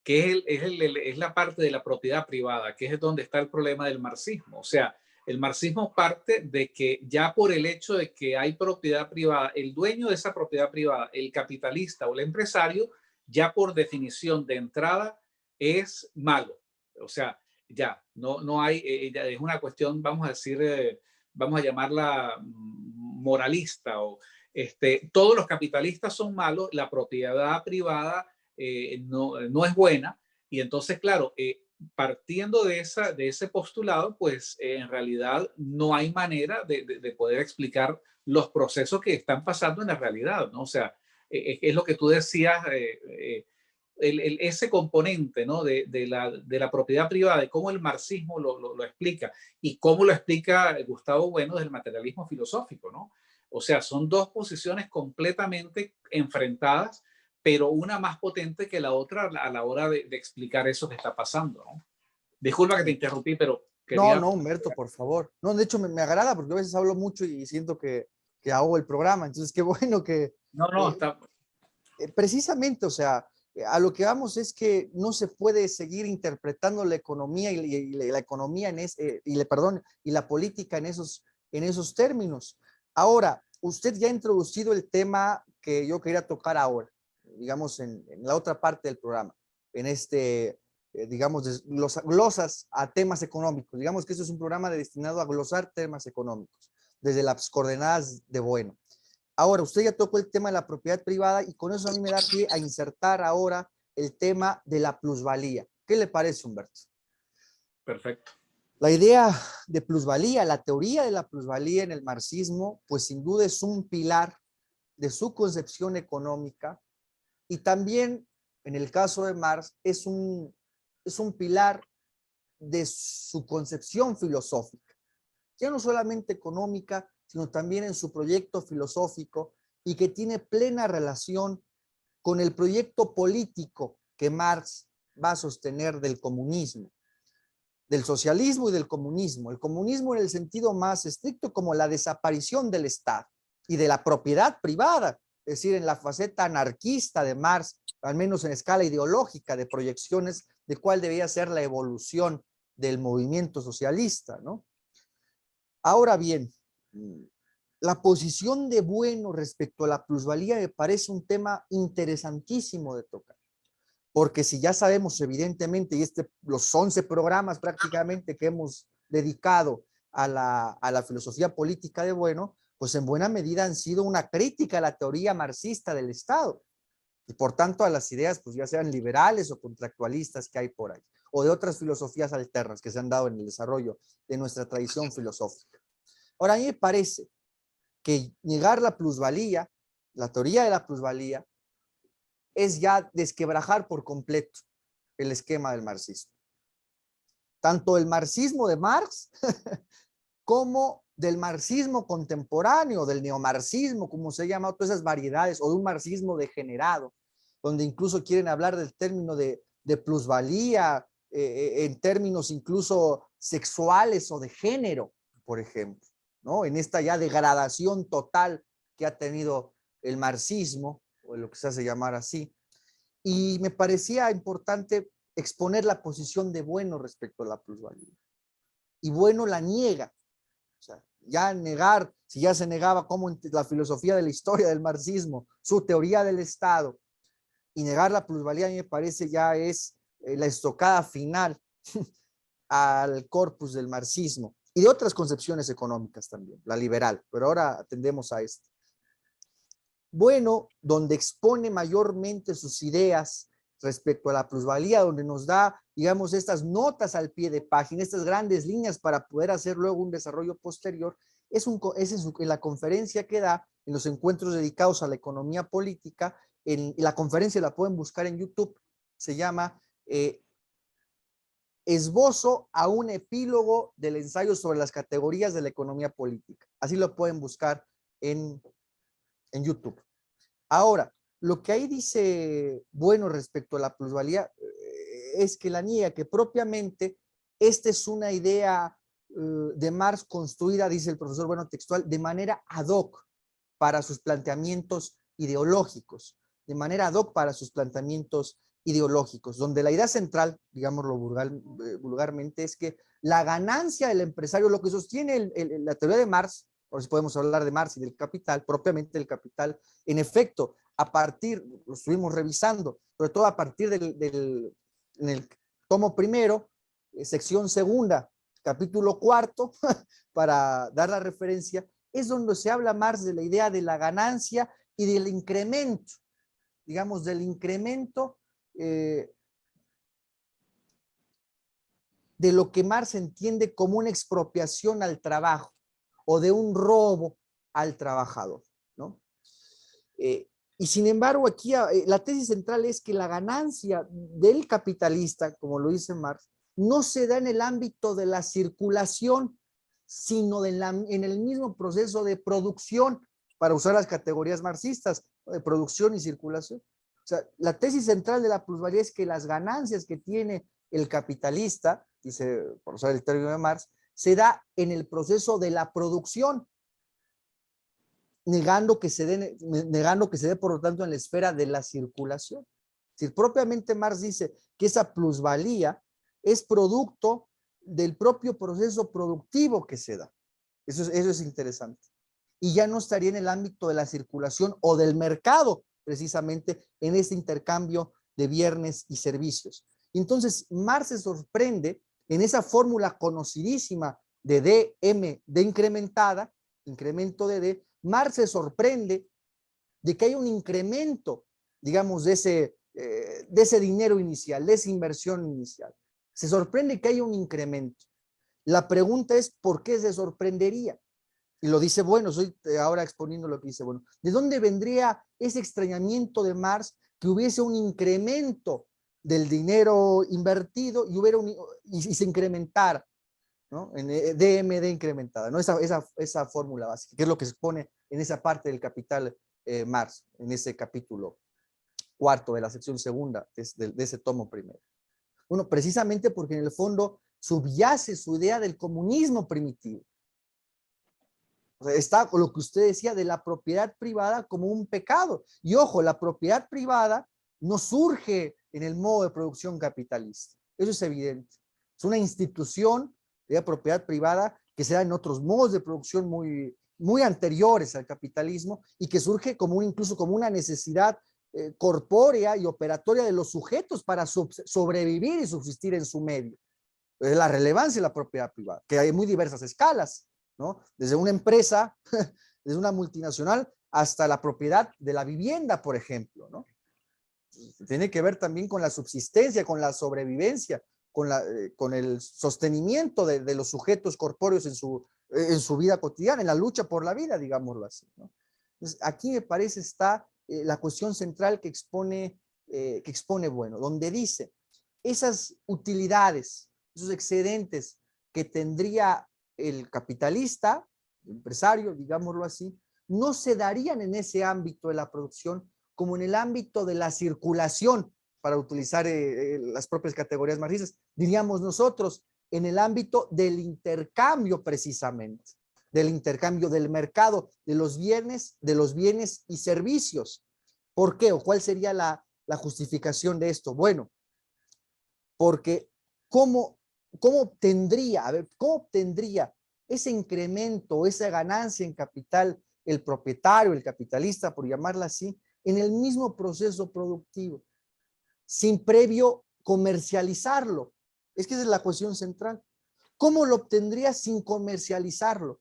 Speaker 2: que es la parte de la propiedad privada, que es donde está el problema del marxismo. O sea, el marxismo parte de que ya por el hecho de que hay propiedad privada, el dueño de esa propiedad privada, el capitalista o el empresario, ya por definición de entrada es malo. O sea, ya, no hay, ya es una cuestión, vamos a decir, vamos a llamarla moralista o todos los capitalistas son malos, la propiedad privada no es buena y entonces, claro, partiendo de ese postulado, pues en realidad no hay manera de poder explicar los procesos que están pasando en la realidad, ¿no? O sea, es lo que tú decías, ese componente, ¿no? de la propiedad privada, de cómo el marxismo lo explica y cómo lo explica Gustavo Bueno del materialismo filosófico, ¿no? O sea, son dos posiciones completamente enfrentadas, pero una más potente que la otra a la hora de explicar eso que está pasando, ¿no? Disculpa que te interrumpí, pero
Speaker 1: No,
Speaker 2: quería...
Speaker 1: no, Humberto, por favor. No, de hecho me agrada porque a veces hablo mucho y siento que hago el programa. Entonces, qué bueno que
Speaker 2: No,
Speaker 1: eh,
Speaker 2: está...
Speaker 1: precisamente, o sea, a lo que vamos es que no se puede seguir interpretando la economía y la economía perdón, y la política en esos términos. Ahora, usted ya ha introducido el tema que yo quería tocar ahora, digamos, en la otra parte del programa, en digamos, glosas a temas económicos. Digamos que esto es un programa destinado a glosar temas económicos desde las coordenadas de Bueno. Ahora, usted ya tocó el tema de la propiedad privada y con eso a mí me da pie a insertar ahora el tema de la plusvalía. ¿Qué le parece, Humberto?
Speaker 2: Perfecto.
Speaker 1: La idea de plusvalía, la teoría de la plusvalía en el marxismo, pues sin duda es un pilar de su concepción económica y también en el caso de Marx es un pilar de su concepción filosófica, ya no solamente económica, sino también en su proyecto filosófico y que tiene plena relación con el proyecto político que Marx va a sostener del comunismo, del socialismo y del comunismo. El comunismo en el sentido más estricto como la desaparición del Estado y de la propiedad privada, es decir, en la faceta anarquista de Marx, al menos en escala ideológica de proyecciones de cuál debía ser la evolución del movimiento socialista, ¿no? Ahora bien, la posición de Bueno respecto a la plusvalía me parece un tema interesantísimo de tocar, porque si ya sabemos evidentemente, y los 11 programas prácticamente que hemos dedicado a la filosofía política de Bueno, pues en buena medida han sido una crítica a la teoría marxista del Estado, y por tanto a las ideas, pues ya sean liberales o contractualistas que hay por ahí, o de otras filosofías alternas que se han dado en el desarrollo de nuestra tradición filosófica. Ahora, a mí me parece que negar la plusvalía, la teoría de la plusvalía, es ya desquebrajar por completo el esquema del marxismo. Tanto el marxismo de Marx como del marxismo contemporáneo, del neomarxismo, como se llama, todas esas variedades, o de un marxismo degenerado, donde incluso quieren hablar del término de plusvalía, en términos incluso sexuales o de género, por ejemplo, ¿no? En esta ya degradación total que ha tenido el marxismo, o lo que se hace llamar así. Y me parecía importante exponer la posición de Bueno respecto a la plusvalía. Y Bueno la niega. O sea, ya negar, si ya se negaba como la filosofía de la historia del marxismo, su teoría del Estado, y negar la plusvalía, a mí me parece ya es la estocada final al corpus del marxismo y de otras concepciones económicas también, la liberal, pero ahora atendemos a esto. Bueno, donde expone mayormente sus ideas respecto a la plusvalía, donde nos da, digamos, estas notas al pie de página, estas grandes líneas para poder hacer luego un desarrollo posterior, es en la conferencia que da, en los encuentros dedicados a la economía política. La conferencia la pueden buscar en YouTube, se llama Esbozo a un epílogo del ensayo sobre las categorías de la economía política. Así lo pueden buscar en YouTube. Ahora, lo que ahí dice, bueno, respecto a la plusvalía, es que la niega, que propiamente esta es una idea de Marx construida, dice el profesor Bueno textual, de manera ad hoc para sus planteamientos ideológicos, de manera ad hoc para sus planteamientos ideológicos, donde la idea central, digámoslo vulgarmente, es que la ganancia del empresario, lo que sostiene la teoría de Marx, ahora sí podemos hablar de Marx y del capital, propiamente del capital, en efecto, a partir, lo estuvimos revisando, sobre todo a partir en el tomo primero, sección segunda, capítulo cuarto, para dar la referencia, es donde se habla Marx de la idea de la ganancia y del incremento, digamos, del incremento de lo que Marx entiende como una expropiación al trabajo o de un robo al trabajador, ¿no? Y sin embargo, aquí la tesis central es que la ganancia del capitalista, como lo dice Marx, no se da en el ámbito de la circulación, sino en el mismo proceso de producción, para usar las categorías marxistas, de producción y circulación. O sea, la tesis central de la plusvalía es que las ganancias que tiene el capitalista, dice, por usar el término de Marx, se da en el proceso de la producción, negando que se dé, por lo tanto, en la esfera de la circulación. Es decir, propiamente Marx dice que esa plusvalía es producto del propio proceso productivo que se da. Eso es interesante. Y ya no estaría en el ámbito de la circulación o del mercado, precisamente en ese intercambio de bienes y servicios. Entonces, Marx se sorprende en esa fórmula conocidísima de DM, D incrementada, incremento de D. Marx se sorprende de que hay un incremento, digamos, de ese dinero inicial, de esa inversión inicial. Se sorprende que haya un incremento. La pregunta es, ¿por qué se sorprendería? Y lo dice Bueno, estoy ahora exponiendo lo que dice Bueno. ¿De dónde vendría ese extrañamiento de Marx que hubiese un incremento del dinero invertido y se incrementara, ¿no? En DMD incrementada, ¿no? Esa fórmula básica, que es lo que se expone en esa parte del Capital Marx, en ese capítulo cuarto de la sección segunda de ese tomo primero. Bueno, precisamente porque en el fondo subyace su idea del comunismo primitivo. O sea, está lo que usted decía de la propiedad privada como un pecado. Y ojo, la propiedad privada no surge en el modo de producción capitalista. Eso es evidente. Es una institución de propiedad privada que se da en otros modos de producción muy anteriores al capitalismo y que surge incluso como una necesidad corpórea y operatoria de los sujetos para sobrevivir y subsistir en su medio. La relevancia de la propiedad privada, que hay muy diversas escalas, ¿no? Desde una empresa, desde una multinacional, hasta la propiedad de la vivienda, por ejemplo, ¿no? Tiene que ver también con la subsistencia, con la sobrevivencia, con el sostenimiento de los sujetos corpóreos en su vida cotidiana, en la lucha por la vida, digámoslo así, ¿no? Entonces, aquí me parece está la cuestión central que expone Bueno, donde dice, esas utilidades, esos excedentes que tendría el capitalista, el empresario, digámoslo así, no se darían en ese ámbito de la producción como en el ámbito de la circulación, para utilizar las propias categorías marxistas, diríamos nosotros, en el ámbito del intercambio precisamente, del intercambio del mercado, de los bienes y servicios. ¿Por qué? ¿O cuál sería la justificación de esto? Bueno, porque ¿cómo obtendría ese incremento, esa ganancia en capital el propietario, el capitalista, por llamarla así, en el mismo proceso productivo, sin previo comercializarlo? Es que esa es la cuestión central. ¿Cómo lo obtendría sin comercializarlo?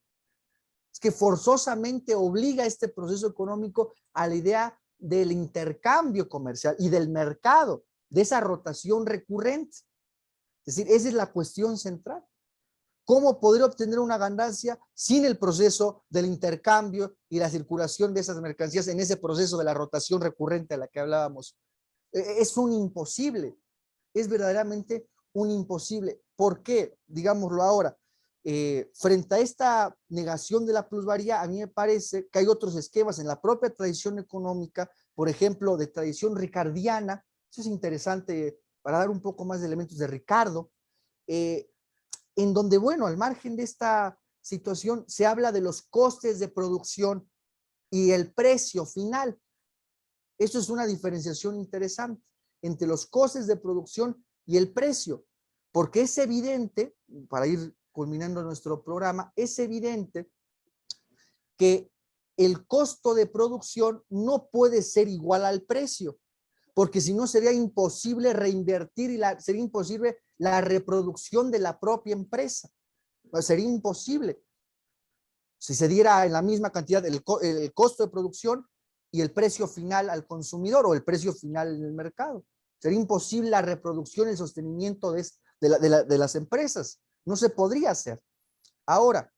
Speaker 1: Es que forzosamente obliga este proceso económico a la idea del intercambio comercial y del mercado, de esa rotación recurrente. Es decir, esa es la cuestión central. ¿Cómo podría obtener una ganancia sin el proceso del intercambio y la circulación de esas mercancías en ese proceso de la rotación recurrente a la que hablábamos? Es un imposible, es verdaderamente un imposible. ¿Por qué? Digámoslo ahora. Frente a esta negación de la plusvalía, a mí me parece que hay otros esquemas en la propia tradición económica, por ejemplo, de tradición ricardiana. Eso es interesante para dar un poco más de elementos de Ricardo, en donde, bueno, al margen de esta situación, se habla de los costes de producción y el precio final. Eso es una diferenciación interesante entre los costes de producción y el precio, porque es evidente, para ir culminando nuestro programa, es evidente que el costo de producción no puede ser igual al precio, porque si no sería imposible reinvertir y sería imposible la reproducción de la propia empresa. Sería imposible. Si se diera en la misma cantidad el costo de producción y el precio final al consumidor o el precio final en el mercado. Sería imposible la reproducción y el sostenimiento de las empresas. No se podría hacer. Ahora,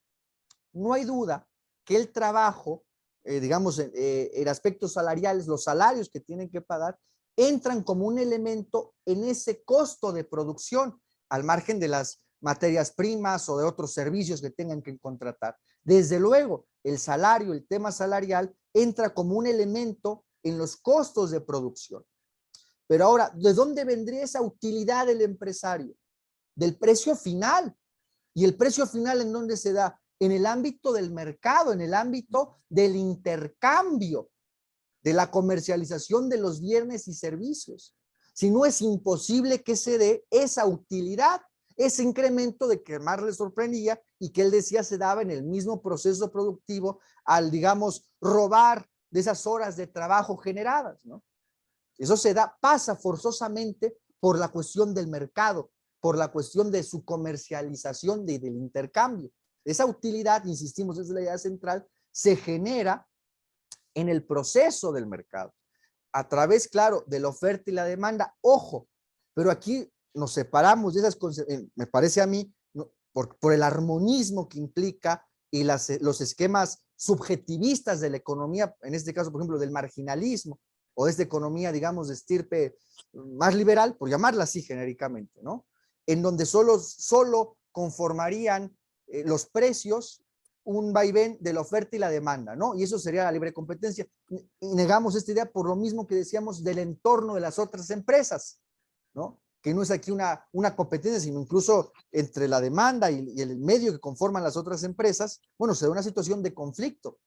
Speaker 1: no hay duda que el trabajo, digamos, en aspectos salariales, los salarios que tienen que pagar, entran como un elemento en ese costo de producción, al margen de las materias primas o de otros servicios que tengan que contratar. Desde luego, el salario, el tema salarial, entra como un elemento en los costos de producción. Pero ahora, ¿de dónde vendría esa utilidad del empresario? Del precio final. ¿Y el precio final en dónde se da? En el ámbito del mercado, en el ámbito del intercambio, de la comercialización de los bienes y servicios. Si no, es imposible que se dé esa utilidad, ese incremento de que más le sorprendía y que él decía se daba en el mismo proceso productivo al, digamos, robar de esas horas de trabajo generadas, ¿no? Eso se da, pasa forzosamente por la cuestión del mercado, por la cuestión de su comercialización del intercambio. Esa utilidad, insistimos, es la idea central, se genera en el proceso del mercado, a través, claro, de la oferta y la demanda. Ojo, pero aquí nos separamos de esas, me parece a mí, ¿no? por el armonismo que implica y los esquemas subjetivistas de la economía, en este caso, por ejemplo, del marginalismo, o de esta economía, digamos, de estirpe más liberal, por llamarla así genéricamente, ¿no? En donde solo conformarían los precios un vaivén de la oferta y la demanda, ¿no? Y eso sería la libre competencia. Y negamos esta idea por lo mismo que decíamos del entorno de las otras empresas, ¿no? Que no es aquí una competencia, sino incluso entre la demanda y el medio que conforman las otras empresas, bueno, se da una situación de conflicto,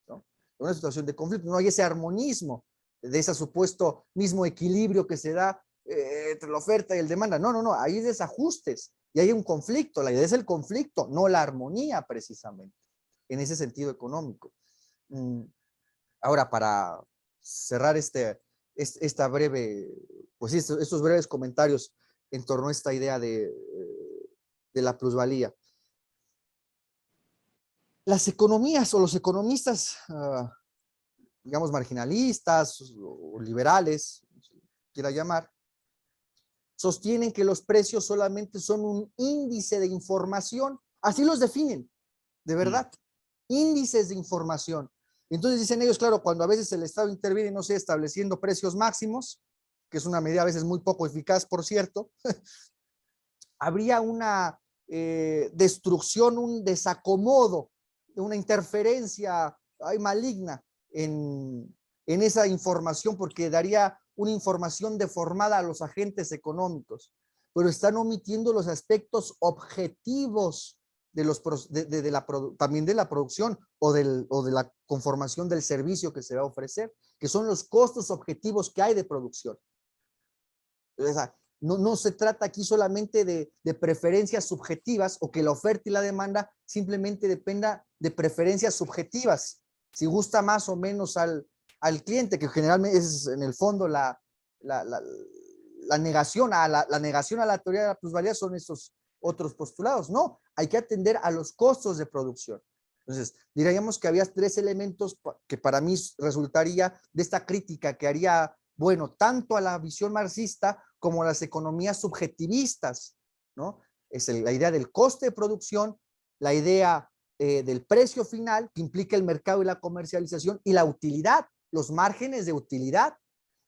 Speaker 1: ¿no? Una situación de conflicto, no hay ese armonismo de ese supuesto mismo equilibrio que se da entre la oferta y el demanda. No, no, no, hay desajustes y hay un conflicto. La idea es el conflicto, no la armonía precisamente, en ese sentido económico. Ahora, para cerrar esta breve, pues estos breves comentarios en torno a esta idea de la plusvalía. Las economías o los economistas, digamos, marginalistas o liberales, si quiera llamar, sostienen que los precios solamente son un índice de información. Así los definen, de verdad. Índices de información. Entonces dicen ellos, claro, cuando a veces el Estado interviene, no sé, estableciendo precios máximos, que es una medida a veces muy poco eficaz, por cierto, habría una destrucción, un desacomodo, una interferencia maligna en esa información, porque daría una información deformada a los agentes económicos, pero están omitiendo los aspectos objetivos también de la producción o de la conformación del servicio que se va a ofrecer, que son los costos objetivos que hay de producción. O sea, no se trata aquí solamente de preferencias subjetivas o que la oferta y la demanda simplemente dependa de preferencias subjetivas, si gusta más o menos al cliente, que generalmente es en el fondo la la negación a la teoría de la plusvalía son estos otros postulados. No, hay que atender a los costos de producción. Entonces, diríamos que había tres elementos que para mí resultaría de esta crítica que haría, bueno, tanto a la visión marxista como a las economías subjetivistas, ¿no? Es la idea del coste de producción, la idea del precio final, que implica el mercado y la comercialización, y la utilidad, los márgenes de utilidad.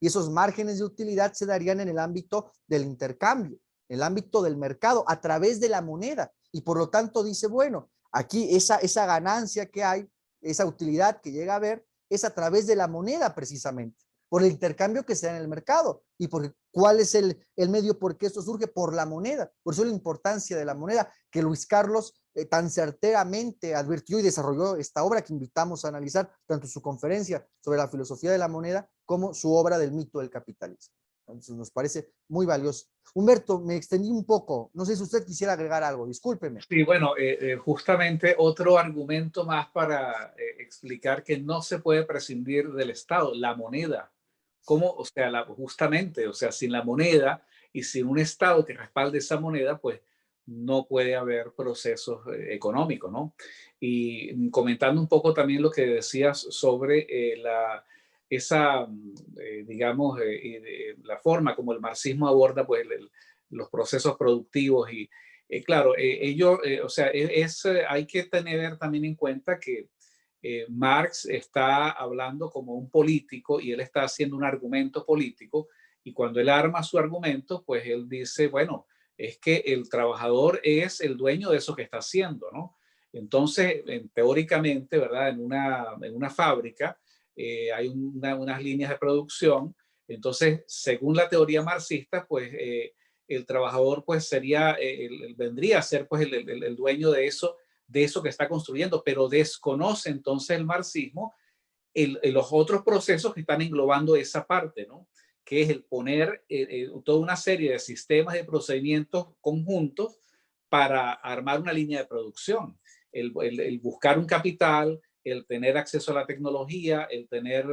Speaker 1: Y esos márgenes de utilidad se darían en el ámbito del intercambio, en el ámbito del mercado, a través de la moneda. Y por lo tanto dice, bueno, aquí esa ganancia que hay, esa utilidad que llega a haber, es a través de la moneda precisamente, por el intercambio que se da en el mercado. ¿Y por cuál es el medio por qué esto surge? Por la moneda. Por eso la importancia de la moneda, que Luis Carlos tan certeramente advirtió y desarrolló esta obra que invitamos a analizar, tanto su conferencia sobre la filosofía de la moneda como su obra del mito del capitalismo. Entonces nos parece muy valioso. Humberto, me extendí un poco. No sé si usted quisiera agregar algo. Discúlpeme.
Speaker 2: Sí, bueno, justamente otro argumento más para explicar que no se puede prescindir del Estado, la moneda. ¿Cómo? O sea, justamente, o sea, sin la moneda y sin un Estado que respalde esa moneda, pues no puede haber procesos económicos, ¿no? Y comentando un poco también lo que decías sobre esa, digamos, la forma como el marxismo aborda pues, los procesos productivos y, claro, o sea, hay que tener también en cuenta que Marx está hablando como un político y él está haciendo un argumento político y cuando él arma su argumento, pues él dice, bueno, es que el trabajador es el dueño de eso que está haciendo, ¿no? Entonces, teóricamente, ¿verdad? En una fábrica hay unas líneas de producción, entonces, según la teoría marxista, pues el trabajador pues vendría a ser pues el dueño de eso que está construyendo, pero desconoce entonces el marxismo los otros procesos que están englobando esa parte, ¿no? Que es el poner toda una serie de sistemas de procedimientos conjuntos para armar una línea de producción, el buscar un capital, el tener acceso a la tecnología, el tener,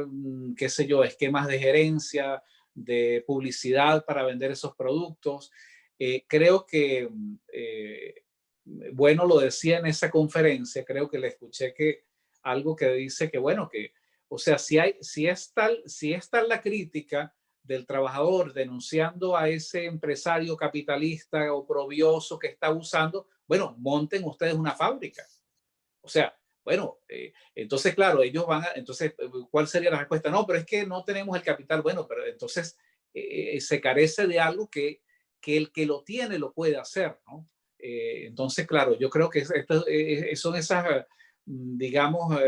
Speaker 2: qué sé yo, esquemas de gerencia, de publicidad para vender esos productos. Creo que bueno, lo decía en esa conferencia, creo que le escuché que algo que dice que, bueno, que, o sea, si es tal la crítica del trabajador denunciando a ese empresario capitalista oprobioso que está usando, bueno, monten ustedes una fábrica. O sea, bueno, entonces, claro, ellos entonces, ¿cuál sería la respuesta? No, pero es que no tenemos el capital. Bueno, pero entonces se carece de algo que el que lo tiene lo puede hacer, ¿no? Entonces, claro, yo creo que son esas, digamos,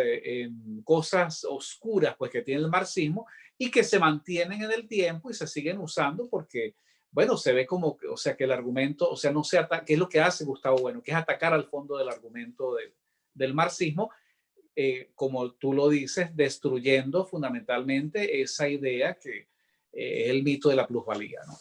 Speaker 2: cosas oscuras pues, que tiene el marxismo y que se mantienen en el tiempo y se siguen usando porque, bueno, se ve como, o sea, que el argumento, o sea, no se ataca, ¿qué es lo que hace Gustavo Bueno? Que es atacar al fondo del argumento del marxismo, como tú lo dices, destruyendo fundamentalmente esa idea que es el mito de la plusvalía, ¿no?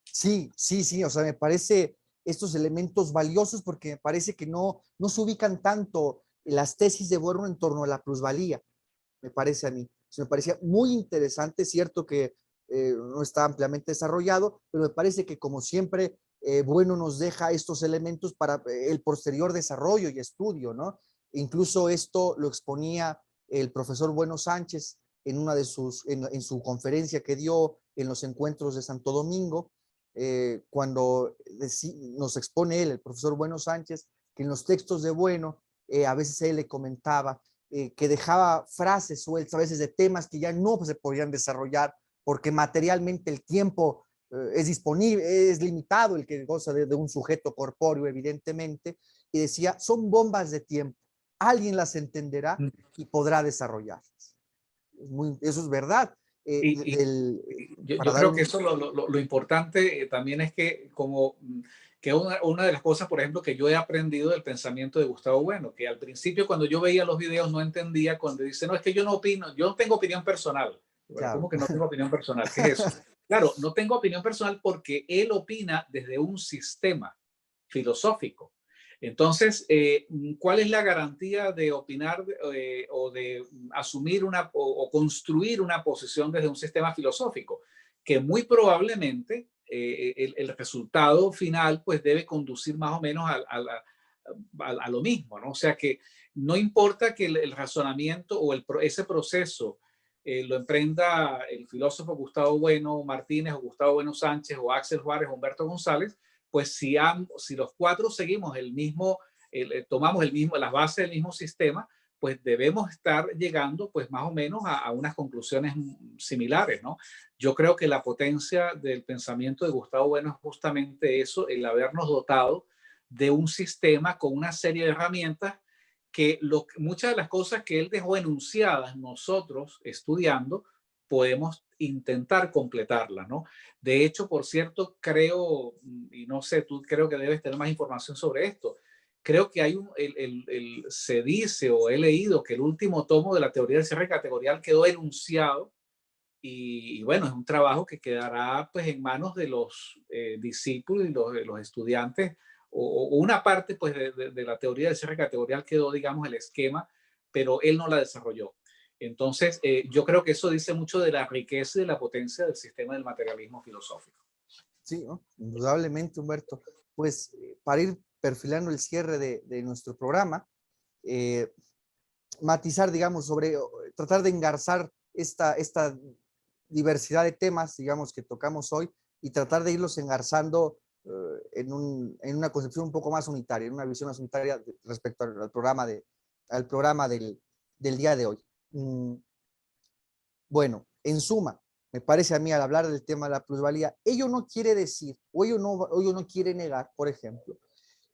Speaker 1: Sí, sí, sí, o sea, me parece estos elementos valiosos porque me parece que no se ubican tanto las tesis de Bourdieu en torno a la plusvalía, me parece a mí. Me parecía muy interesante, cierto que no está ampliamente desarrollado, pero me parece que como siempre, Bueno nos deja estos elementos para el posterior desarrollo y estudio, ¿no? Incluso esto lo exponía el profesor Bueno Sánchez en una de en su conferencia que dio en los encuentros de Santo Domingo, cuando nos expone él, el profesor Bueno Sánchez, que en los textos de Bueno, a veces él le comentaba que dejaba frases sueltas, a veces de temas que ya no se podían desarrollar porque materialmente el tiempo es disponible, es limitado el que goza de un sujeto corpóreo, evidentemente, y decía, son bombas de tiempo, alguien las entenderá y podrá desarrollarlas. Eso es verdad.
Speaker 2: Y, yo creo que eso lo importante también es que como que una de las cosas, por ejemplo, que yo he aprendido del pensamiento de Gustavo Bueno, que al principio cuando yo veía los videos no entendía cuando dice, no, es que yo no opino, yo no tengo opinión personal. Bueno,
Speaker 1: claro.
Speaker 2: ¿cómo que no tengo opinión personal? ¿Qué es eso? Claro, no tengo opinión personal porque él opina desde un sistema filosófico. Entonces, ¿cuál es la garantía de opinar o de asumir o construir una posición desde un sistema filosófico? que muy probablemente el resultado final pues debe conducir más o menos a lo mismo, ¿no? O sea que no importa que el razonamiento o ese proceso lo emprenda el filósofo Gustavo Bueno Martínez o Gustavo Bueno Sánchez o Axel Juárez o Humberto González, pues si los cuatro seguimos tomamos las bases del mismo sistema, pues debemos estar llegando pues más o menos a unas conclusiones similares, ¿no? Yo creo que la potencia del pensamiento de Gustavo Bueno es justamente eso, el habernos dotado de un sistema con una serie de herramientas que muchas de las cosas que él dejó enunciadas nosotros estudiando podemos intentar completarlas, ¿no? De hecho, por cierto, creo, y no sé, tú creo que debes tener más información sobre esto, creo que hay se dice o he leído que el último tomo de la teoría del cierre categorial quedó enunciado y bueno, es un trabajo que quedará pues en manos de los discípulos y los estudiantes o una parte pues de la teoría del cierre categorial quedó, digamos, el esquema, pero él no la desarrolló. Entonces, yo creo que eso dice mucho de la riqueza y de la potencia del sistema del materialismo filosófico.
Speaker 1: Sí, ¿no? Indudablemente, Humberto. Pues para ir perfilando el cierre de nuestro programa, matizar, digamos, tratar de engarzar esta diversidad de temas, digamos, que tocamos hoy y tratar de irlos engarzando en una concepción un poco más unitaria, en una visión más unitaria respecto al programa, del día de hoy. Bueno, en suma, me parece a mí al hablar del tema de la plusvalía, ello no quiere decir, o ello no quiere negar, por ejemplo,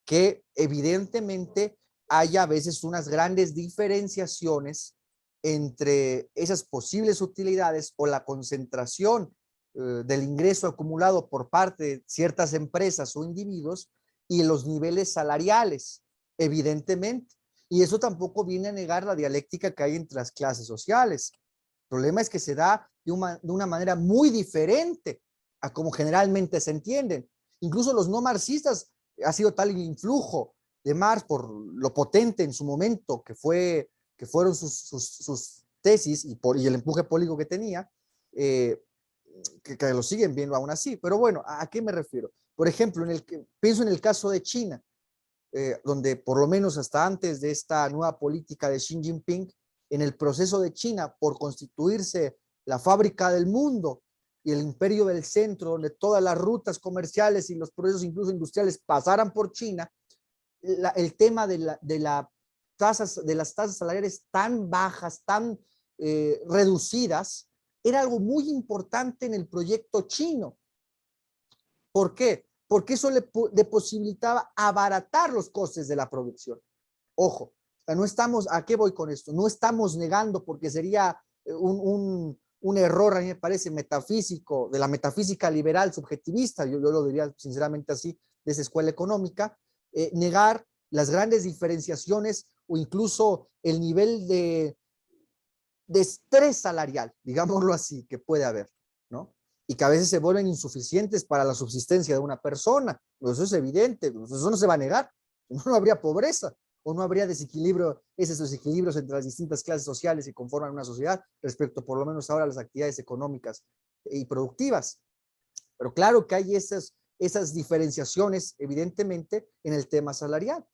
Speaker 1: que evidentemente haya a veces unas grandes diferenciaciones entre esas posibles utilidades o la concentración del ingreso acumulado por parte de ciertas empresas o individuos y los niveles salariales, evidentemente. Y eso tampoco viene a negar la dialéctica que hay entre las clases sociales. El problema es que se da de una manera muy diferente a como generalmente se entienden. Incluso los no marxistas, ha sido tal el influjo de Marx por lo potente en su momento que fueron sus tesis y el empuje político que tenía, que lo siguen viendo aún así. Pero bueno, ¿a qué me refiero? Por ejemplo, pienso en el caso de China, donde por lo menos hasta antes de esta nueva política de Xi Jinping, en el proceso de China por constituirse la fábrica del mundo y el imperio del centro, donde todas las rutas comerciales y los procesos incluso industriales pasaran por China, el tema de las tasas salariales tan bajas, tan reducidas, era algo muy importante en el proyecto chino. ¿Por qué? Porque eso le posibilitaba abaratar los costes de la producción. Ojo, no estamos, ¿a qué voy con esto? No estamos negando, porque sería un error, a mí me parece, metafísico, de la metafísica liberal subjetivista, yo lo diría sinceramente así, de esa escuela económica, negar las grandes diferenciaciones o incluso el nivel de estrés salarial, digámoslo así, que puede haber, ¿no? Y que a veces se vuelven insuficientes para la subsistencia de una persona. Eso es evidente, eso no se va a negar. No habría pobreza o no habría esos desequilibrios entre las distintas clases sociales que conforman una sociedad respecto por lo menos ahora a las actividades económicas y productivas. Pero claro que hay esas diferenciaciones evidentemente en el tema salarial.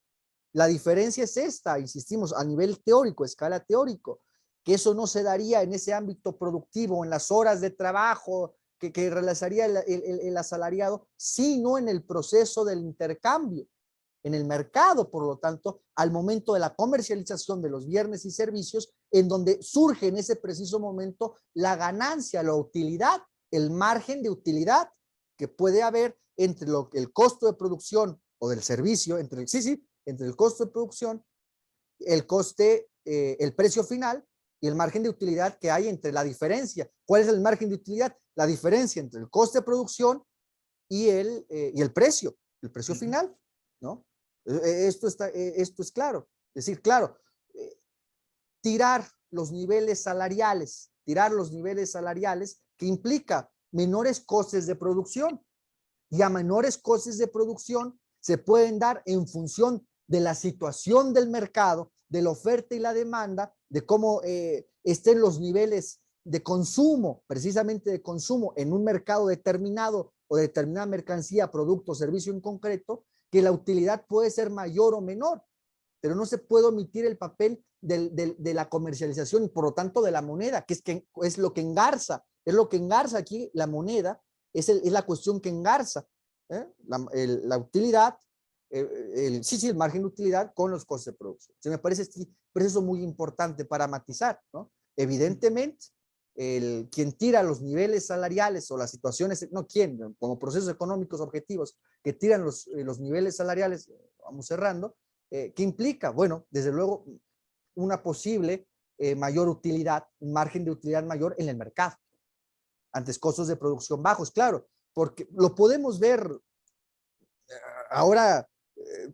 Speaker 1: La diferencia es esta, insistimos, a nivel teórico, escala teórico, que eso no se daría en ese ámbito productivo, en las horas de trabajo que realizaría el asalariado, sino en el proceso del intercambio, en el mercado, por lo tanto, al momento de la comercialización de los bienes y servicios, en donde surge en ese preciso momento la ganancia, la utilidad, el margen de utilidad que puede haber entre el costo de producción o del servicio, entre el costo de producción, el precio final y el margen de utilidad que hay entre la diferencia. ¿Cuál es el margen de utilidad? La diferencia entre el coste de producción y el precio final, ¿no? Esto es claro. Es decir, claro, tirar los niveles salariales que implica menores costes de producción, y a menores costes de producción se pueden dar en función de la situación del mercado, de la oferta y la demanda, de cómo estén los niveles de consumo, precisamente de consumo, en un mercado determinado o determinada mercancía, producto o servicio en concreto, que la utilidad puede ser mayor o menor, pero no se puede omitir el papel de la comercialización y por lo tanto de la moneda, que es lo que engarza, aquí la moneda, es la cuestión que engarza, la utilidad, el margen de utilidad con los costes de producción. Me parece este proceso muy importante para matizar, ¿no? Evidentemente, quien tira los niveles salariales o las situaciones, no quien, como procesos económicos objetivos que tiran los niveles salariales, vamos cerrando, ¿qué implica? Bueno, desde luego, una posible mayor utilidad, un margen de utilidad mayor en el mercado, antes costos de producción bajos, claro, porque lo podemos ver ahora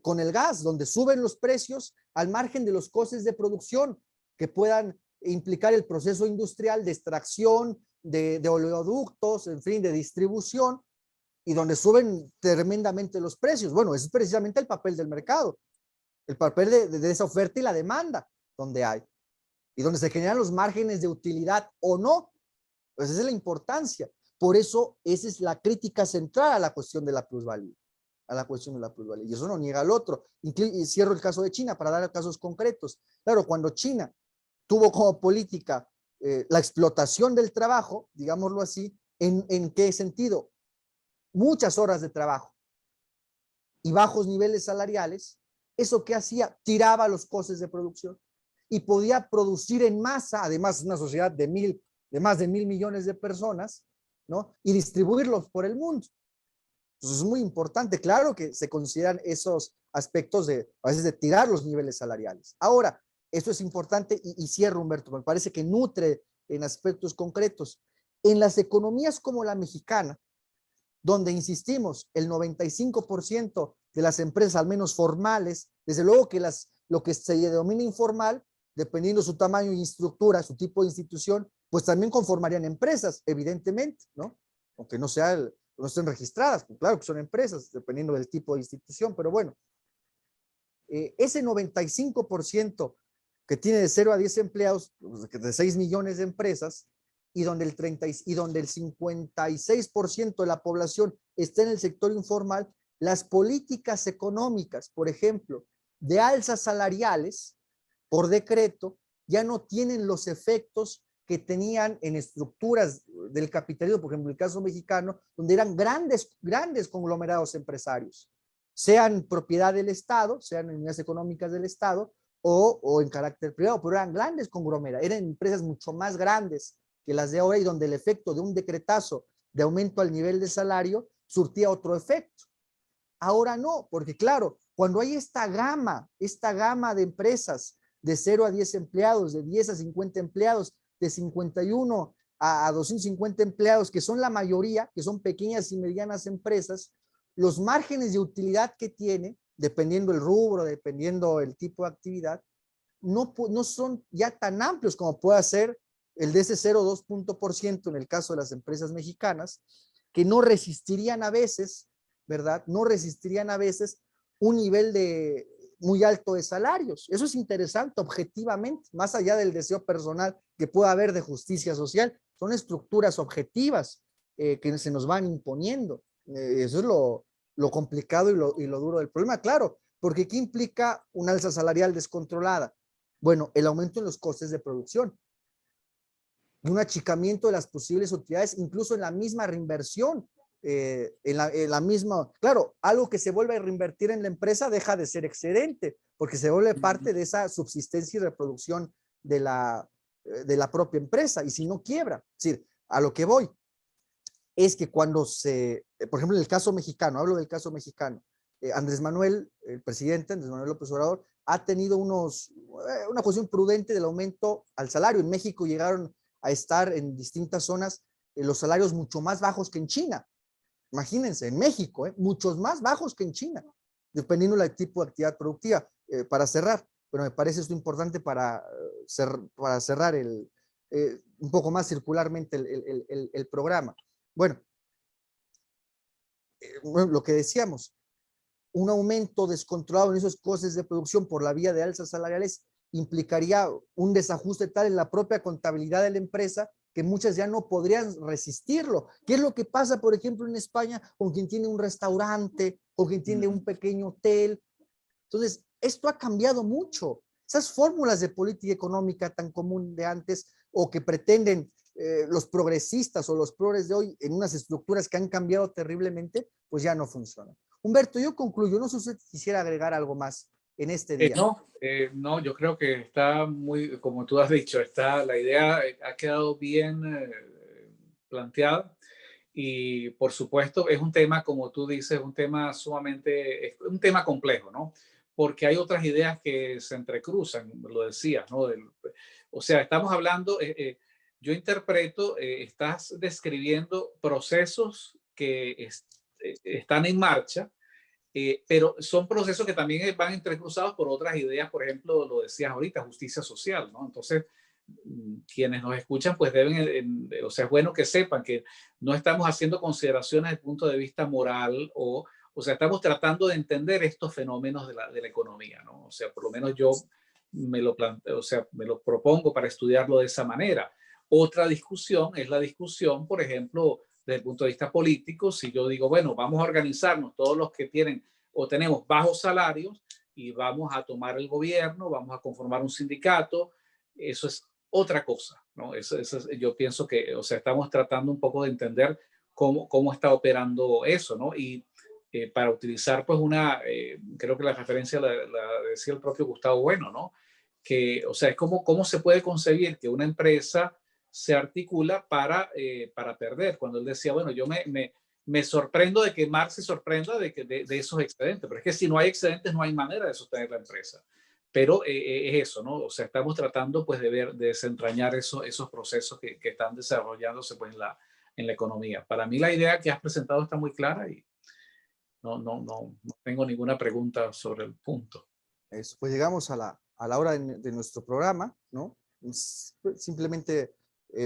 Speaker 1: con el gas, donde suben los precios al margen de los costes de producción que puedan implicar el proceso industrial de extracción, de oleoductos, en fin, de distribución, y donde suben tremendamente los precios. Bueno, ese es precisamente el papel del mercado, el papel de esa oferta y la demanda donde hay, y donde se generan los márgenes de utilidad o no. Pues esa es la importancia. Por eso, esa es la crítica central a la cuestión de la plusvalía. Y eso no niega al otro. Y cierro el caso de China para dar casos concretos. Claro, cuando China tuvo como política la explotación del trabajo, digámoslo así, ¿en qué sentido? Muchas horas de trabajo y bajos niveles salariales. ¿Eso qué hacía? Tiraba los costes de producción y podía producir en masa, además una sociedad de más de 1.000 millones de personas, ¿no? Y distribuirlos por el mundo. Entonces es muy importante, claro que se consideran esos aspectos a veces de tirar los niveles salariales. Ahora, esto es importante y cierro, Humberto, me parece que nutre en aspectos concretos. En las economías como la mexicana, donde insistimos, el 95% de las empresas, al menos formales, desde luego que lo que se denomina informal, dependiendo su tamaño y estructura, su tipo de institución, pues también conformarían empresas, evidentemente, ¿no? Aunque no estén registradas, claro que son empresas, dependiendo del tipo de institución, pero bueno, ese 95% que tiene de 0 a 10 empleados, de 6 millones de empresas, y donde el 56% de la población está en el sector informal, las políticas económicas, por ejemplo, de alzas salariales por decreto, ya no tienen los efectos que tenían en estructuras del capitalismo, por ejemplo, el caso mexicano, donde eran grandes conglomerados empresarios, sean propiedad del Estado, sean unidades económicas del Estado o en carácter privado, pero eran grandes conglomerados, eran empresas mucho más grandes que las de ahora y donde el efecto de un decretazo de aumento al nivel de salario surtía otro efecto. Ahora no, porque claro, cuando hay esta gama de empresas de 0 a 10 empleados, de 10 a 50 empleados, de 51 a 250 empleados, que son la mayoría, que son pequeñas y medianas empresas, los márgenes de utilidad que tiene, dependiendo el rubro, dependiendo el tipo de actividad, no son ya tan amplios como puede ser el de ese 0,2% en el caso de las empresas mexicanas, que no resistirían a veces, ¿verdad? No resistirían a veces un nivel muy alto de salarios. Eso es interesante objetivamente, más allá del deseo personal que pueda haber de justicia social. Son estructuras objetivas que se nos van imponiendo. Eso es lo complicado y lo duro del problema, claro, porque ¿qué implica una alza salarial descontrolada? Bueno, el aumento en los costes de producción y un achicamiento de las posibles utilidades, incluso en la misma reinversión, en la misma, claro, algo que se vuelve a reinvertir en la empresa deja de ser excedente, porque se vuelve parte de esa subsistencia y reproducción de la propia empresa, y si no quiebra. Es decir, a lo que voy es que cuando por ejemplo, en el caso mexicano, hablo del caso mexicano, Andrés Manuel, el presidente Andrés Manuel López Obrador, ha tenido una posición prudente del aumento al salario. En México llegaron a estar en distintas zonas los salarios mucho más bajos que en China. Imagínense, en México, muchos más bajos que en China, dependiendo del tipo de actividad productiva. Para cerrar, pero me parece esto importante para cerrar un poco más circularmente el programa. Bueno, lo que decíamos, un aumento descontrolado en esos costes de producción por la vía de alzas salariales implicaría un desajuste tal en la propia contabilidad de la empresa que muchas ya no podrían resistirlo. ¿Qué es lo que pasa, por ejemplo, en España con quien tiene un restaurante o quien tiene un pequeño hotel? Entonces, esto ha cambiado mucho. Esas fórmulas de política económica tan común de antes o que pretenden los progresistas o los progres de hoy en unas estructuras que han cambiado terriblemente, pues ya no funcionan. Humberto, yo concluyo. No sé si usted quisiera agregar algo más en este día.
Speaker 2: No, yo creo que está muy, como tú has dicho, la idea ha quedado bien planteada y por supuesto es un tema, como tú dices, un tema es un tema complejo, ¿no? Porque hay otras ideas que se entrecruzan, lo decías, ¿no? O sea, estamos hablando, yo interpreto, estás describiendo procesos que están en marcha, pero son procesos que también van entrecruzados por otras ideas, por ejemplo, lo decías ahorita, justicia social, ¿no? Entonces, quienes nos escuchan, pues o sea, es bueno que sepan que no estamos haciendo consideraciones desde el punto de vista moral o sea, estamos tratando de entender estos fenómenos de la economía, ¿no? O sea, por lo menos yo me lo planteo, o sea, me lo propongo para estudiarlo de esa manera. Otra discusión es la discusión, por ejemplo, desde el punto de vista político, si yo digo, bueno, vamos a organizarnos todos los que tienen o tenemos bajos salarios y vamos a tomar el gobierno, vamos a conformar un sindicato, eso es otra cosa, ¿no? Yo pienso que, o sea, estamos tratando un poco de entender cómo está operando eso, ¿no? Y para utilizar, pues, creo que la referencia la decía el propio Gustavo Bueno, ¿no? Que, o sea, es cómo se puede concebir que una empresa se articula para perder. Cuando él decía, bueno, yo me sorprendo de que Marx se sorprenda de esos excedentes, pero es que si no hay excedentes no hay manera de sostener la empresa. Pero es eso, ¿no? O sea, estamos tratando pues de desentrañar esos procesos que están desarrollándose pues en la economía. Para mí la idea que has presentado está muy clara y no tengo ninguna pregunta sobre el punto.
Speaker 1: Eso, pues llegamos a la hora de nuestro programa, ¿no? Simplemente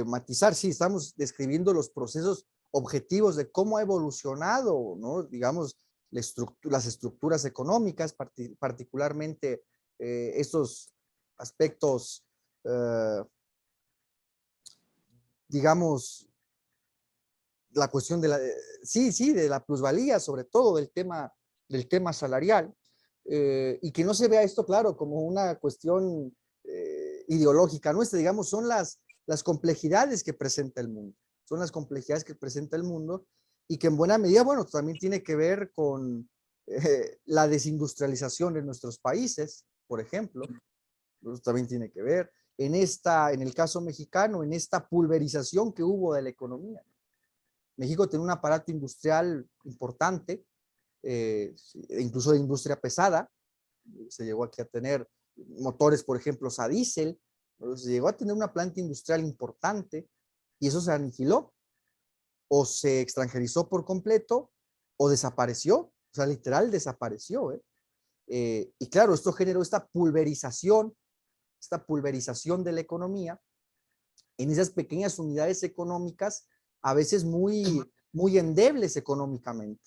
Speaker 1: matizar, sí, estamos describiendo los procesos objetivos de cómo ha evolucionado, ¿no? Digamos, las estructuras económicas, particularmente estos aspectos, digamos, la cuestión de de la plusvalía, sobre todo del tema salarial, y que no se vea esto, claro, como una cuestión ideológica nuestra, digamos, son las complejidades que presenta el mundo, son las complejidades que presenta el mundo y que en buena medida, bueno, también tiene que ver con la desindustrialización de nuestros países, por ejemplo, eso también tiene que ver en el caso mexicano, en esta pulverización que hubo de la economía. México tiene un aparato industrial importante, incluso de industria pesada. Se llegó aquí a tener motores, por ejemplo, a diésel. Se llegó a tener una planta industrial importante y eso se aniquiló o se extranjerizó por completo o desapareció. O sea, literal desapareció. Y claro, esto generó esta pulverización de la economía en esas pequeñas unidades económicas, a veces muy endebles económicamente,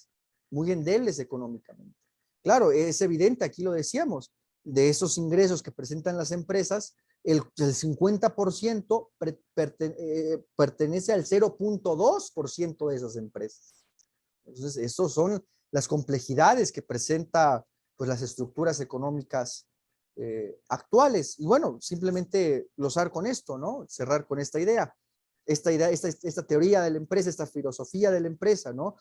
Speaker 1: Claro, es evidente, aquí lo decíamos, de esos ingresos que presentan las empresas, el 50% pertenece al 0.2% de esas empresas. Entonces, esas son las complejidades que presenta pues, las estructuras económicas actuales. Y bueno, simplemente glosar con esto, ¿no? Cerrar con esta idea. Esta teoría de la empresa, esta filosofía de la empresa, ¿no?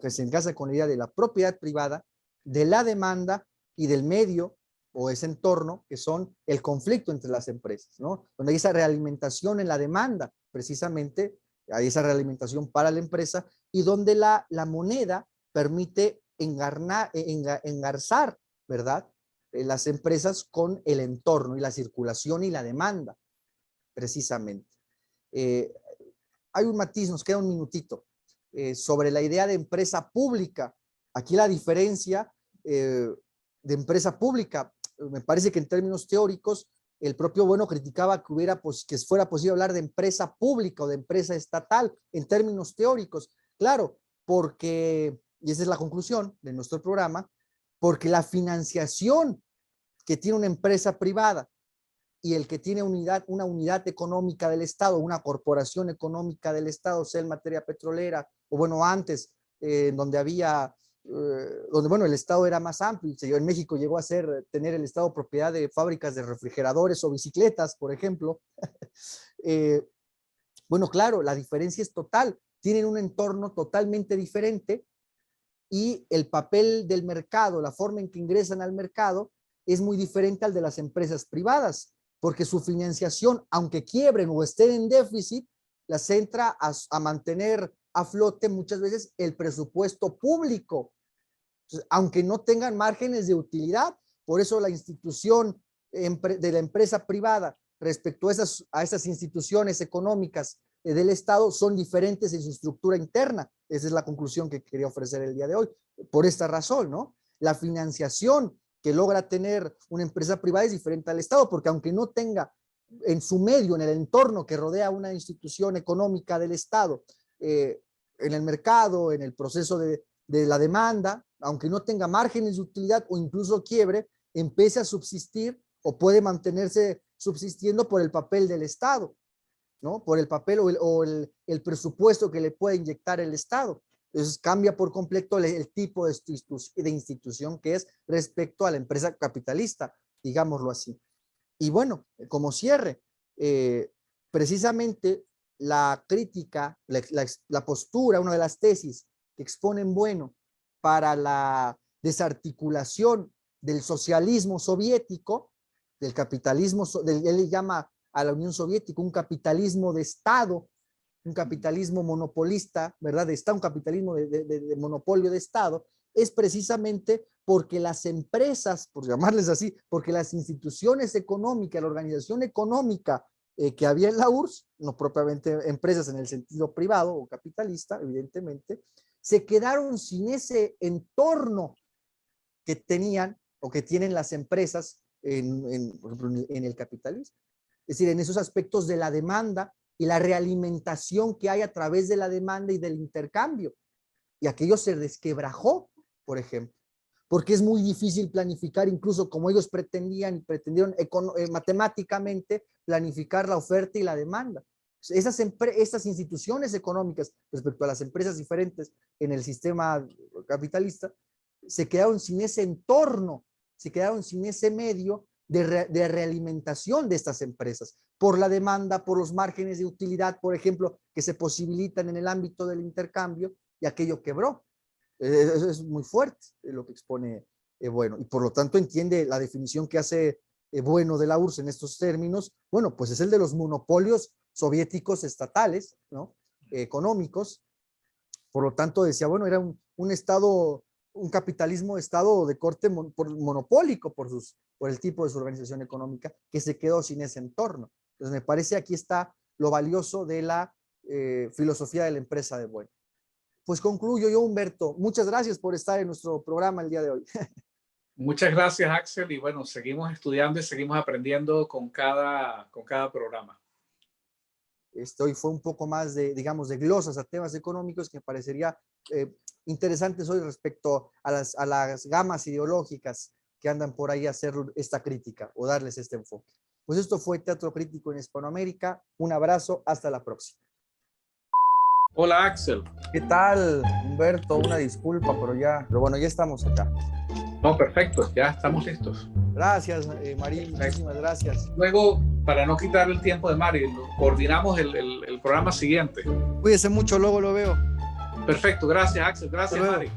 Speaker 1: Que se encaja con la idea de la propiedad privada, de la demanda y del medio o ese entorno que son el conflicto entre las empresas, ¿no? Donde hay esa realimentación en la demanda, precisamente, hay esa realimentación para la empresa y donde la moneda permite engarzar, ¿verdad? Las empresas con el entorno y la circulación y la demanda, precisamente. Hay un matiz, nos queda un minutito, sobre la idea de empresa pública. Aquí la diferencia de empresa pública, me parece que en términos teóricos, el propio Bueno criticaba que fuera posible hablar de empresa pública o de empresa estatal en términos teóricos. Claro, porque, y esa es la conclusión de nuestro programa, porque la financiación que tiene una empresa privada y el que tiene una unidad económica del Estado, una corporación económica del Estado, sea en materia petrolera, o bueno, antes, donde había, donde bueno, el Estado era más amplio. En México llegó a tener el Estado propiedad de fábricas de refrigeradores o bicicletas, por ejemplo. Bueno, claro, la diferencia es total. Tienen un entorno totalmente diferente y el papel del mercado, la forma en que ingresan al mercado, es muy diferente al de las empresas privadas, porque su financiación, aunque quiebren o estén en déficit, las entra a mantener a flote muchas veces el presupuesto público, aunque no tengan márgenes de utilidad. Por eso la institución de la empresa privada respecto a esas instituciones económicas del Estado son diferentes en su estructura interna. Esa es la conclusión que quería ofrecer el día de hoy. Por esta razón, ¿no? La financiación que logra tener una empresa privada es diferente al Estado, porque aunque no tenga en su medio, en el entorno que rodea una institución económica del Estado, en el mercado, en el proceso de la demanda, aunque no tenga márgenes de utilidad o incluso quiebre, empiece a subsistir o puede mantenerse subsistiendo por el papel del Estado, ¿no? Por el papel o el presupuesto que le puede inyectar el Estado. Entonces cambia por completo el tipo de institución que es respecto a la empresa capitalista, digámoslo así. Y bueno, como cierre, precisamente la crítica, la postura, una de las tesis que exponen Bueno para la desarticulación del socialismo soviético, del capitalismo, él le llama a la Unión Soviética un capitalismo de Estado, un capitalismo monopolista, ¿verdad? Está un capitalismo de monopolio de Estado, es precisamente porque las empresas, por llamarles así, porque las instituciones económicas, la organización económica que había en la URSS, no propiamente empresas en el sentido privado o capitalista, evidentemente, se quedaron sin ese entorno que tenían o que tienen las empresas por ejemplo, en el capitalismo. Es decir, en esos aspectos de la demanda y la realimentación que hay a través de la demanda y del intercambio. Y aquello se desquebrajó, por ejemplo, porque es muy difícil planificar, incluso como ellos pretendieron matemáticamente planificar la oferta y la demanda. Estas instituciones económicas respecto a las empresas diferentes en el sistema capitalista se quedaron sin ese entorno, se quedaron sin ese medio de realimentación de estas empresas, por la demanda, por los márgenes de utilidad, por ejemplo, que se posibilitan en el ámbito del intercambio, y aquello quebró. Eso es muy fuerte lo que expone Bueno, y por lo tanto entiende la definición que hace Bueno de la URSS en estos términos. Bueno, pues es el de los monopolios soviéticos estatales, ¿no? Económicos. Por lo tanto decía, bueno, era un Estado, un capitalismo Estado de corte monopólico por el tipo de su organización económica, que se quedó sin ese entorno. Entonces me parece aquí está lo valioso de la filosofía de la empresa de Bueno. Pues concluyo yo, Humberto. Muchas gracias por estar en nuestro programa el día de hoy.
Speaker 2: Muchas gracias, Axel. Y bueno, seguimos estudiando y seguimos aprendiendo con cada programa.
Speaker 1: Hoy fue un poco más digamos, de glosas a temas económicos que me parecería interesantes hoy respecto a las gamas ideológicas que andan por ahí a hacer esta crítica o darles este enfoque. Pues esto fue Teatro Crítico en Hispanoamérica. Un abrazo, hasta la próxima.
Speaker 2: Hola, Axel.
Speaker 1: ¿Qué tal, Humberto? Una disculpa, pero bueno, ya estamos acá.
Speaker 2: No, perfecto, ya estamos listos.
Speaker 1: Gracias, Marín, muchísimas gracias.
Speaker 2: Luego, para no quitar el tiempo de Mari, coordinamos el programa siguiente.
Speaker 1: Cuídese mucho, luego lo veo.
Speaker 2: Perfecto, gracias, Axel. Gracias, Mari.